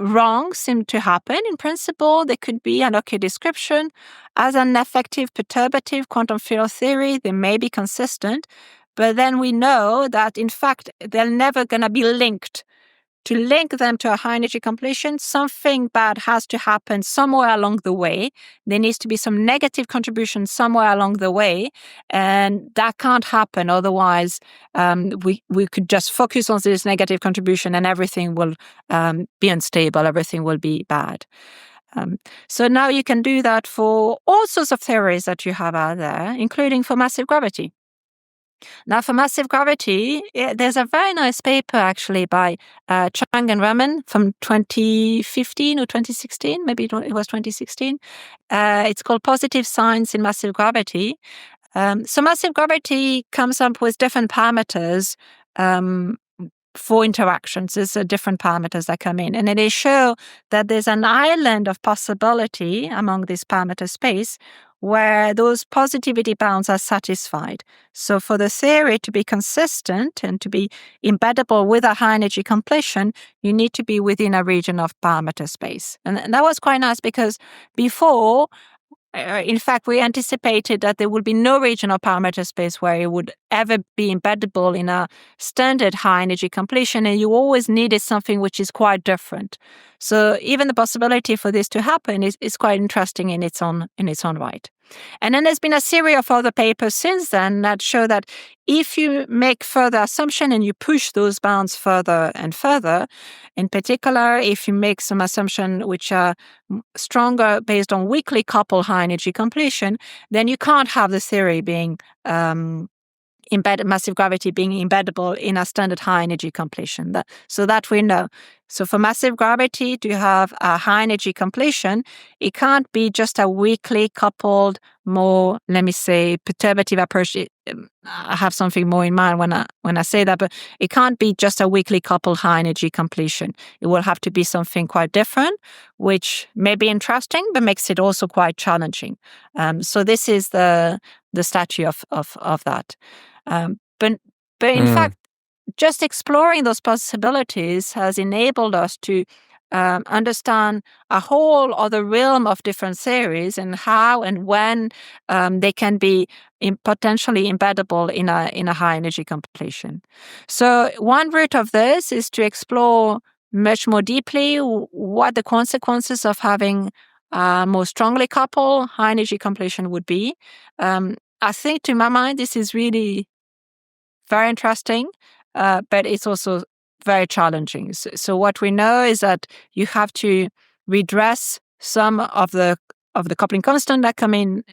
wrong seemed to happen. In principle, there could be an okay description. As an effective perturbative quantum field theory, they may be consistent, but then we know that, in fact, they're never going to be linked. To link them to a high energy completion, something bad has to happen somewhere along the way. There needs to be some negative contribution somewhere along the way, and that can't happen. Otherwise, we could just focus on this negative contribution and everything will be unstable, everything will be bad. So now you can do that for all sorts of theories that you have out there, including for massive gravity. Now, for massive gravity, there's a very nice paper actually by Chang and Raman from 2015 or 2016, maybe it was 2016. It's called Positive Signs in Massive Gravity. So massive gravity comes up with different parameters for interactions. There's different parameters that come in. And then they show that there's an island of possibility among this parameter space where those positivity bounds are satisfied. So for the theory to be consistent and to be embeddable with a high energy completion, you need to be within a region of parameter space. And that was quite nice because before, In fact, we anticipated that there would be no region of parameter space where it would ever be embeddable in a standard high energy completion, and you always needed something which is quite different. So even the possibility for this to happen is quite interesting in its own right. And then there's been a series of other papers since then that show that if you make further assumption and you push those bounds further and further, in particular, if you make some assumption which are stronger based on weakly coupled high energy completion, then you can't have the theory being massive gravity being embeddable in a standard high energy completion. So that we know. So for massive gravity to have a high energy completion, it can't be just a weakly coupled, more, let me say, perturbative approach. I have something more in mind when I say that, but it can't be just a weakly coupled high energy completion. It will have to be something quite different, which may be interesting, but makes it also quite challenging. So this is the statue of that. But in fact, just exploring those possibilities has enabled us to understand a whole other realm of different theories and how and when they can be potentially embeddable in a high energy completion. So one route of this is to explore much more deeply what the consequences of having more strongly coupled high energy completion would be. I think, to my mind, this is really very interesting, but it's also very challenging. So what we know is that you have to redress some of the coupling constant that come in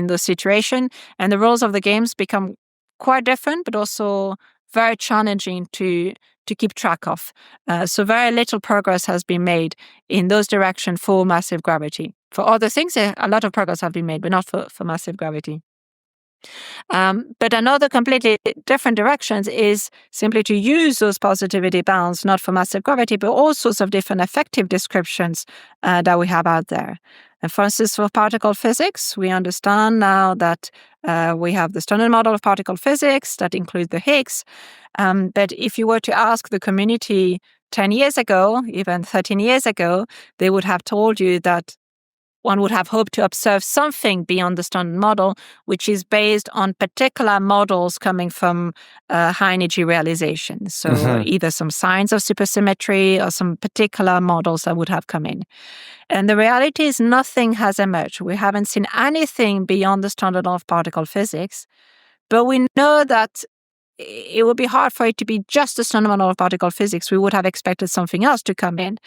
the situation, and the rules of the games become quite different, but also very challenging to keep track of. So very little progress has been made in those directions for massive gravity. For other things, a lot of progress have been made, but not for massive gravity. But another completely different directions is simply to use those positivity bounds, not for massive gravity, but all sorts of different effective descriptions that we have out there. And for instance, for particle physics, we understand now that we have the standard model of particle physics that includes the Higgs. But if you were to ask the community 10 years ago, even 13 years ago, they would have told you that one would have hoped to observe something beyond the standard model, which is based on particular models coming from high energy realization. So either some signs of supersymmetry or some particular models that would have come in. And the reality is nothing has emerged. We haven't seen anything beyond the standard of particle physics, but we know that it would be hard for it to be just the standard model of particle physics. We would have expected something else to come in.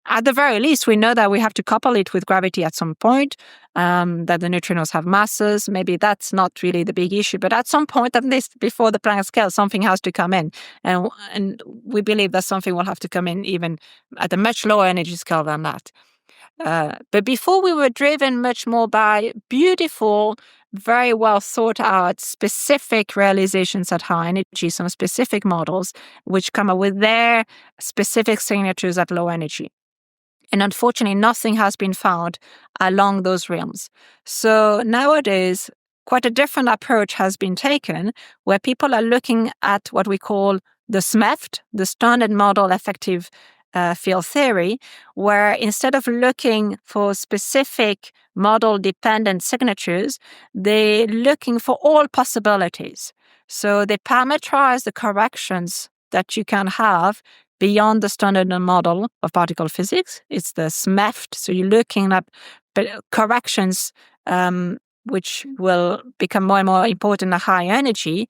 At the very least, we know that we have to couple it with gravity at some point, that the neutrinos have masses. Maybe that's not really the big issue, but at some point, at least before the Planck scale, something has to come in. And we believe that something will have to come in even at a much lower energy scale than that. But before, we were driven much more by beautiful, very well thought out, specific realizations at high energy, some specific models, which come up with their specific signatures at low energy. And unfortunately, nothing has been found along those realms. So nowadays, quite a different approach has been taken, where people are looking at what we call the SMEFT, the standard model effective field theory, where instead of looking for specific model-dependent signatures, they're looking for all possibilities. So they parameterize the corrections that you can have beyond the standard model of particle physics. It's the SMEFT. So you're looking at corrections which will become more and more important at high energy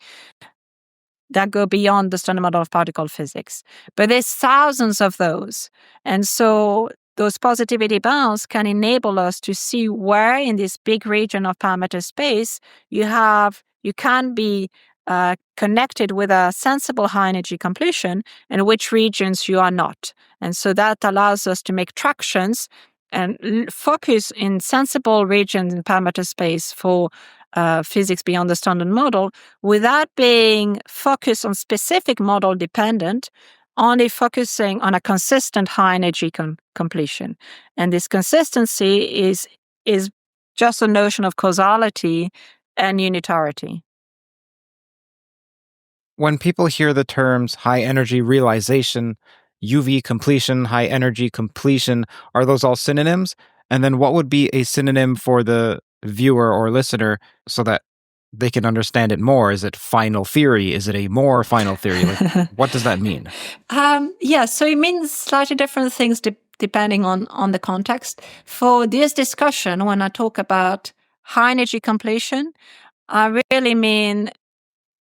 that go beyond the standard model of particle physics. But there's thousands of those. And so those positivity bounds can enable us to see where in this big region of parameter space you can be connected with a sensible high energy completion and which regions you are not. And so that allows us to make tractions and focus in sensible regions in parameter space for physics beyond the standard model without being focused on specific model dependent, only focusing on a consistent high energy completion. And this consistency is just a notion of causality and unitarity. When people hear the terms high energy realization, UV completion, high energy completion, are those all synonyms? And then what would be a synonym for the viewer or listener so that they can understand it more? Is it final theory? Is it a more final theory? Like, what does that mean? So it means slightly different things depending on the context. For this discussion, when I talk about high energy completion, I really mean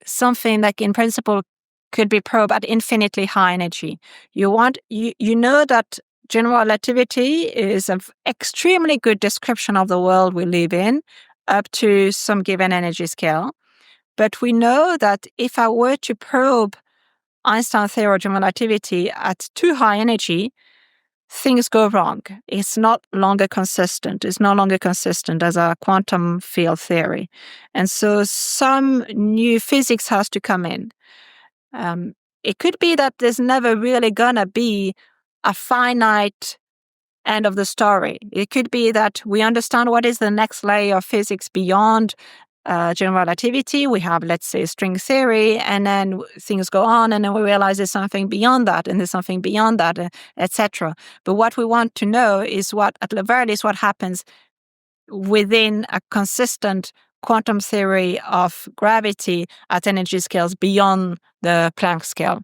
something that in principle could be probed at infinitely high energy. You know that general relativity is an extremely good description of the world we live in up to some given energy scale. But we know that if I were to probe Einstein's theory of general relativity at too high energy, things go wrong. It's no longer consistent. It's no longer consistent as a quantum field theory. And so some new physics has to come in. It could be that there's never really going to be a finite end of the story. It could be that we understand what is the next layer of physics beyond general relativity. We have, let's say, string theory, and then things go on, and then we realize there's something beyond that, and there's something beyond that, etc. But what we want to know is what, at the very least, what happens within a consistent quantum theory of gravity at energy scales beyond the Planck scale.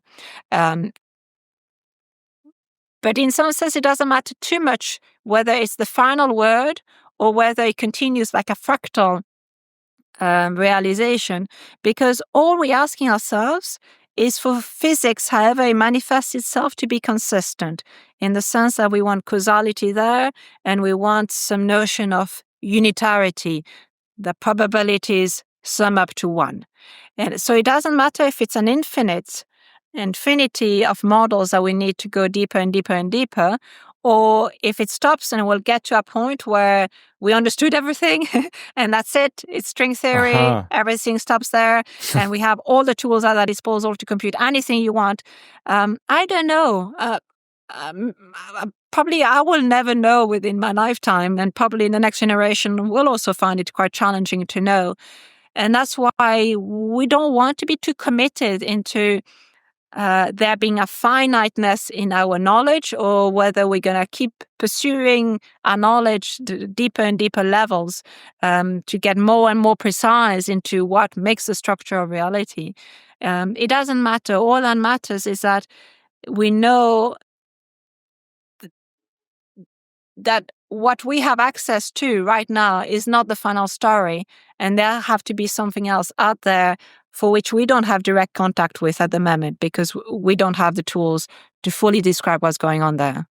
But in some sense, it doesn't matter too much whether it's the final word or whether it continues like a fractal realization, because all we're asking ourselves is for physics, however it manifests itself, to be consistent, in the sense that we want causality there, and we want some notion of unitarity. The probabilities sum up to one. And so it doesn't matter if it's an infinity of models that we need to go deeper and deeper and deeper, or if it stops and we'll get to a point where we understood everything and that's it. It's string theory, everything stops there, and we have all the tools at our disposal to compute anything you want. I don't know. Probably I will never know within my lifetime, and probably the next generation will also find it quite challenging to know. And that's why we don't want to be too committed into there being a finiteness in our knowledge, or whether we're going to keep pursuing our knowledge to deeper and deeper levels to get more and more precise into what makes the structure of reality. It doesn't matter. All that matters is that we know that what we have access to right now is not the final story, and there have to be something else out there for which we don't have direct contact with at the moment, because we don't have the tools to fully describe what's going on there.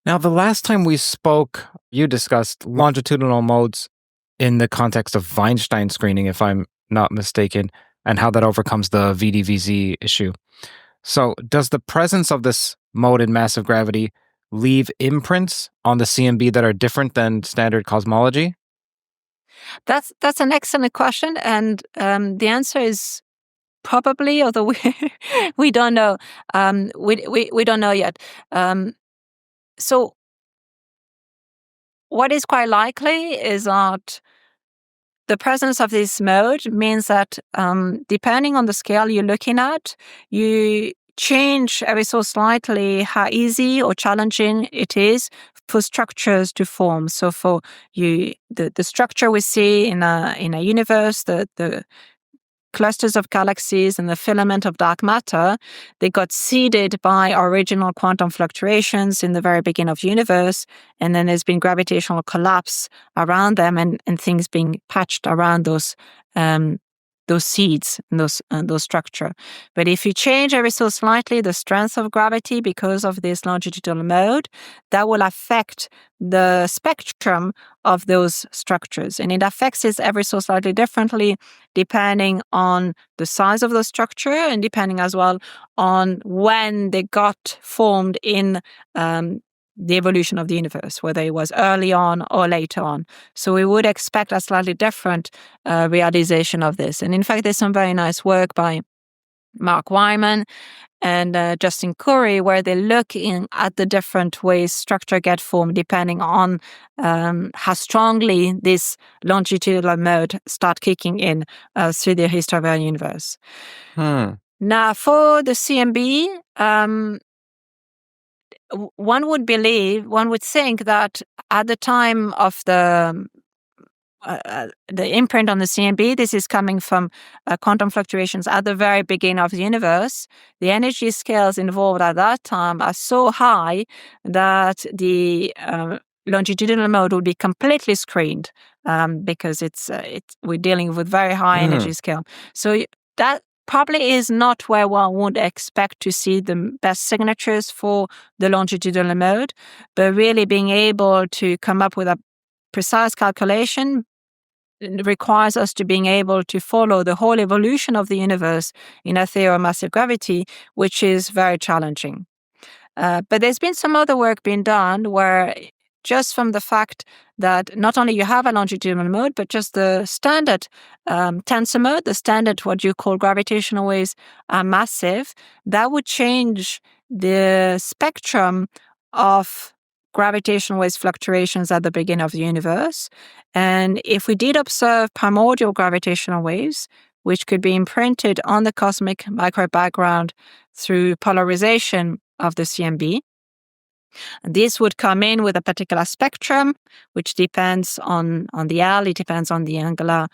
Now, the last time we spoke, you discussed longitudinal modes in the context of Weinstein screening, if I'm not mistaken, and how that overcomes the VDVZ issue. So does the presence of this mode in massive gravity leave imprints on the CMB that are different than standard cosmology? That's an excellent question, and the answer is probably, although we don't know. We don't know yet. So what is quite likely is that the presence of this mode means that depending on the scale you're looking at, you change ever so slightly how easy or challenging it is for structures to form. So for you, the structure we see in a universe, the clusters of galaxies and the filament of dark matter, they got seeded by original quantum fluctuations in the very beginning of the universe, and then there's been gravitational collapse around them, and things being patched around those seeds and those structure. But if you change ever so slightly the strength of gravity because of this longitudinal mode, that will affect the spectrum of those structures. And it affects it ever so slightly differently depending on the size of the structure, and depending as well on when they got formed in the evolution of the universe, whether it was early on or later on. So we would expect a slightly different realization of this. And in fact, there's some very nice work by Mark Wyman and Justin Curry, where they look at the different ways structure get formed depending on how strongly this longitudinal mode start kicking in through the history of our universe. Now, for the CMB, one would think that at the time of the imprint on the CMB, this is coming from quantum fluctuations at the very beginning of the universe. The energy scales involved at that time are so high that the longitudinal mode would be completely screened because we're dealing with very high energy scale. So that probably is not where one would expect to see the best signatures for the longitudinal mode, but really being able to come up with a precise calculation requires us to being able to follow the whole evolution of the universe in a theory of massive gravity, which is very challenging. But there's been some other work being done where just from the fact that not only you have a longitudinal mode, but just the standard tensor mode, the standard what you call gravitational waves are massive, that would change the spectrum of gravitational waves fluctuations at the beginning of the universe. And if we did observe primordial gravitational waves, which could be imprinted on the cosmic microwave background through polarization of the CMB, this would come in with a particular spectrum, which depends on the L, it depends on the angular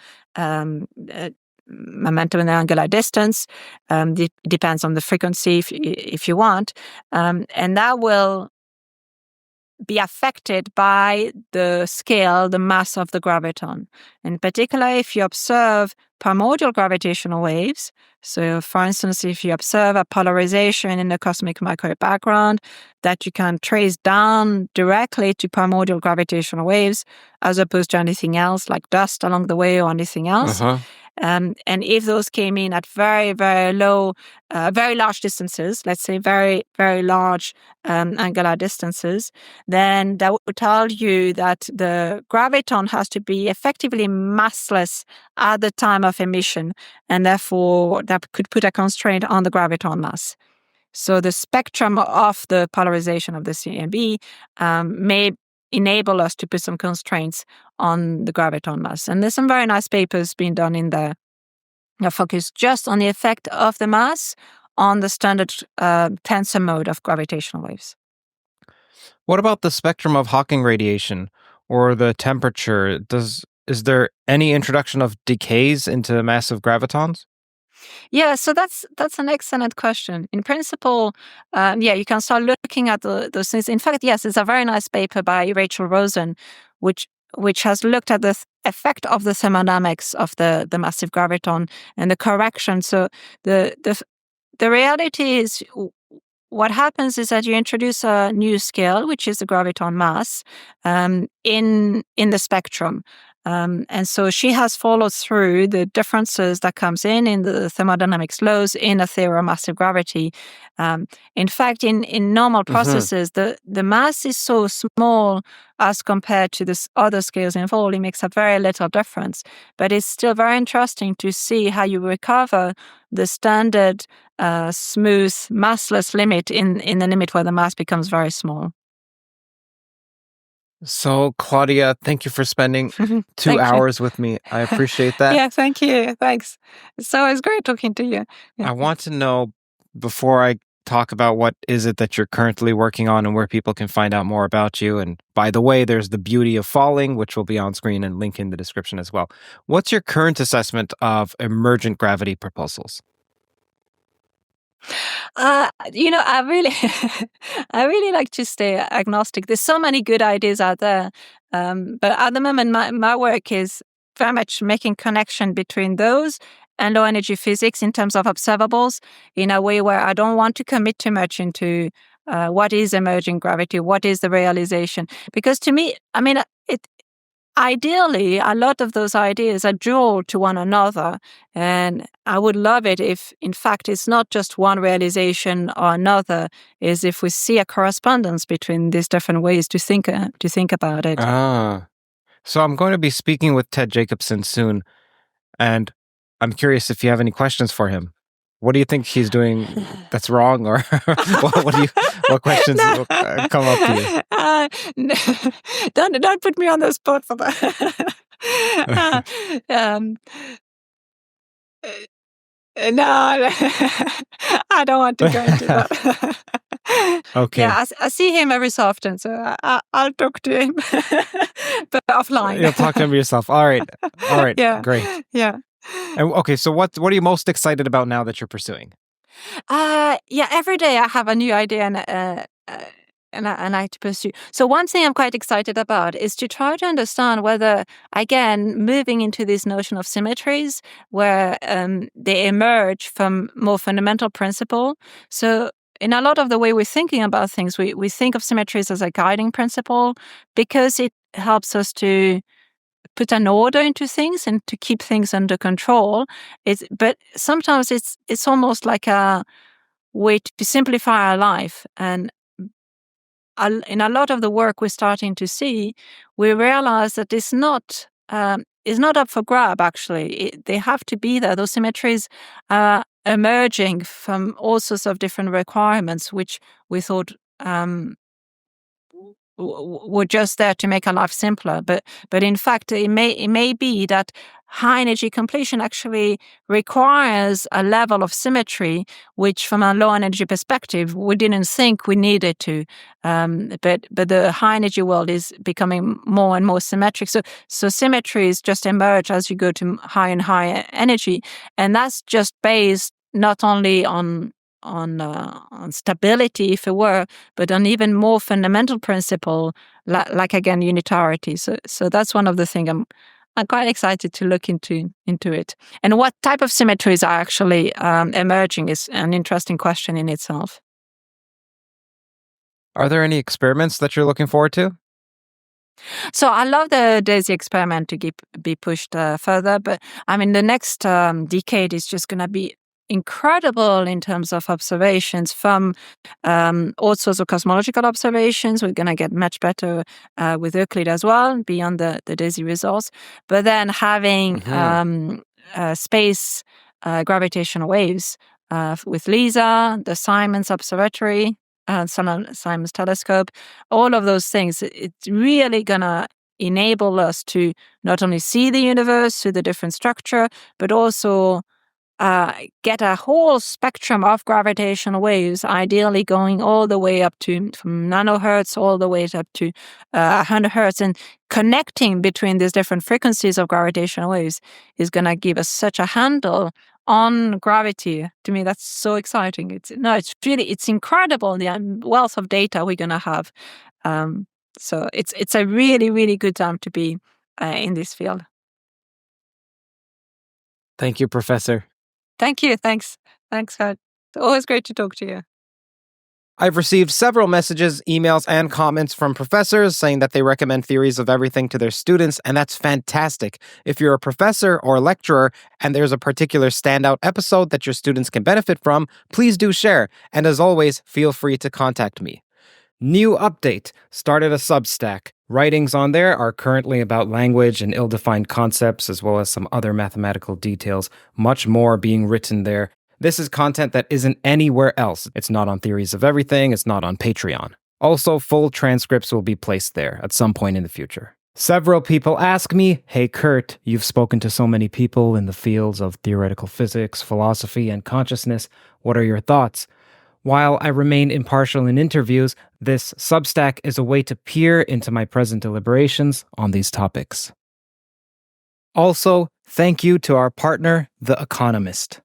momentum and the angular distance, it depends on the frequency if you want, and that will be affected by the scale, the mass of the graviton. In particular, if you observe primordial gravitational waves, so for instance, if you observe a polarization in the cosmic microwave background that you can trace down directly to primordial gravitational waves, as opposed to anything else like dust along the way or anything else. And if those came in at very, very low, very large distances, let's say very, very large angular distances, then that would tell you that the graviton has to be effectively massless at the time of emission, and therefore that could put a constraint on the graviton mass. So the spectrum of the polarization of the CMB may enable us to put some constraints on the graviton mass. And there's some very nice papers being done in there that focus just on the effect of the mass on the standard tensor mode of gravitational waves. What about the spectrum of Hawking radiation or the temperature? Is there any introduction of decays into massive gravitons? Yeah, so that's an excellent question. In principle, you can start looking at those things. In fact, yes, it's a very nice paper by Rachel Rosen, which has looked at the effect of the thermodynamics of the massive graviton and the correction. So the reality is, what happens is that you introduce a new scale, which is the graviton mass, in the spectrum. And so she has followed through the differences that comes in the thermodynamics laws in a theory of massive gravity. In fact, in normal processes, the mass is so small as compared to the other scales involved, it makes a very little difference. But it's still very interesting to see how you recover the standard smooth massless limit in the limit where the mass becomes very small. So, Claudia, thank you for spending 2 hours with me. I appreciate that. Yeah, thank you. Thanks. It's always great talking to you. Yeah. I want to know, before I talk about what is it that you're currently working on and where people can find out more about you. And by the way, there's The Beauty of Falling, which will be on screen and link in the description as well. What's your current assessment of emergent gravity proposals? I really, I really like to stay agnostic. There's so many good ideas out there, but at the moment, my work is very much making connection between those and low energy physics in terms of observables, in a way where I don't want to commit too much into what is emergent gravity, what is the realization. Because to me, ideally, a lot of those ideas are dual to one another, and I would love it if, in fact, it's not just one realization or another, is if we see a correspondence between these different ways to think about it. So I'm going to be speaking with Ted Jacobson soon, and I'm curious if you have any questions for him. What do you think he's doing that's wrong, or what questions come up to you? Don't put me on the spot for that. No, I don't want to go into that. Okay. Yeah, I see him every so often, so I'll talk to him, but offline. You'll talk to him yourself. All right. Yeah. Great. Yeah. And okay, so what are you most excited about now that you're pursuing? Yeah, every day I have a new idea and I to pursue. So one thing I'm quite excited about is to try to understand whether, again, moving into this notion of symmetries, where they emerge from more fundamental principle. So in a lot of the way we're thinking about things, we think of symmetries as a guiding principle because it helps us to put an order into things and to keep things under control. But sometimes it's almost like a way to simplify our life. And in a lot of the work we're starting to see, we realize that it's not up for grab, actually. They have to be there. Those symmetries are emerging from all sorts of different requirements, which we thought were just there to make our life simpler. But in fact, it may be that high energy completion actually requires a level of symmetry, which from a low energy perspective, we didn't think we needed to. But the high energy world is becoming more and more symmetric. So symmetries just emerge as you go to higher and higher energy. And that's just based not only on stability, if it were, but on even more fundamental principle, like again unitarity. So that's one of the things I'm quite excited to look into it. And what type of symmetries are actually emerging is an interesting question in itself. Are there any experiments that you're looking forward to? So I love the DAISY experiment to be pushed further, but I mean the next decade is just going to be incredible in terms of observations from all sorts of cosmological observations. We're going to get much better with Euclid as well, beyond the DAISY results. But then having space gravitational waves with LISA, the Simons Observatory, Simons Telescope, all of those things, it's really going to enable us to not only see the universe through the different structure, but also get a whole spectrum of gravitational waves, ideally going all the way up to from nanohertz all the way up to 100 hertz, and connecting between these different frequencies of gravitational waves is going to give us such a handle on gravity. To me, that's so exciting. It's incredible the wealth of data we're going to have. So it's a really, really good time to be in this field. Thank you, Professor. Thank you. Thanks, Kurt. It's always great to talk to you. I've received several messages, emails, and comments from professors saying that they recommend Theories of Everything to their students, and that's fantastic. If you're a professor or lecturer and there's a particular standout episode that your students can benefit from, please do share. And as always, feel free to contact me. New update. Started a Substack. Writings on there are currently about language and ill-defined concepts, as well as some other mathematical details. Much more being written there. This is content that isn't anywhere else. It's not on Theories of Everything. It's not on Patreon. Also, full transcripts will be placed there at some point in the future. Several people ask me, "Hey Curt, you've spoken to so many people in the fields of theoretical physics, philosophy, and consciousness. What are your thoughts?" While I remain impartial in interviews, this Substack is a way to peer into my present deliberations on these topics. Also, thank you to our partner, The Economist.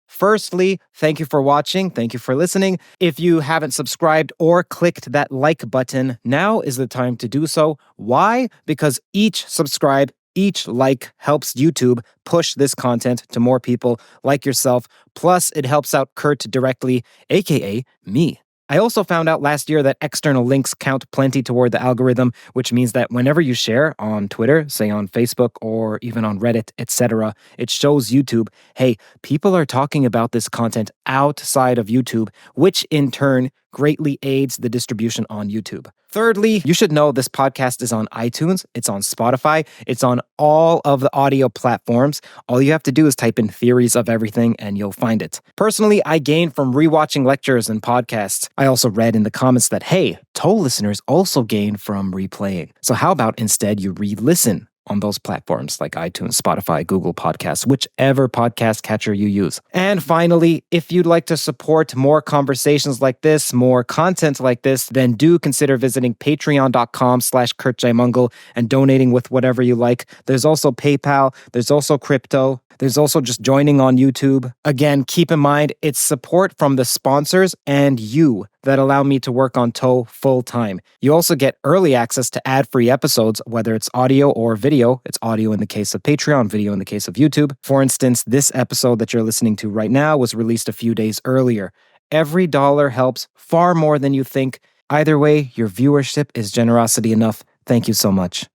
Firstly, thank you for watching. Thank you for listening. If you haven't subscribed or clicked that like button, now is the time to do so. Why? Because each subscribe, each like helps YouTube push this content to more people like yourself. Plus, it helps out Curt directly, aka me. I also found out last year that external links count plenty toward the algorithm, which means that whenever you share on Twitter, say on Facebook or even on Reddit, etc., it shows YouTube, hey, people are talking about this content outside of YouTube, which in turn greatly aids the distribution on YouTube. Thirdly, you should know this podcast is on iTunes, it's on Spotify, it's on all of the audio platforms. All you have to do is type in Theories of Everything and you'll find it. Personally, I gain from rewatching lectures and podcasts. I also read in the comments that, hey, Toll listeners also gain from replaying. So how about instead you re-listen? on those platforms like iTunes, Spotify, Google Podcasts, whichever podcast catcher you use. And finally, if you'd like to support more conversations like this, more content like this, then do consider visiting patreon.com/Curt Jaimungal and donating with whatever you like. There's also PayPal, there's also crypto, there's also just joining on YouTube. Again, keep in mind, it's support from the sponsors and you that allow me to work on TOE full time. You also get early access to ad-free episodes, whether it's audio or video. It's audio in the case of Patreon, video in the case of YouTube. For instance, this episode that you're listening to right now was released a few days earlier. Every dollar helps far more than you think. Either way, your viewership is generosity enough. Thank you so much.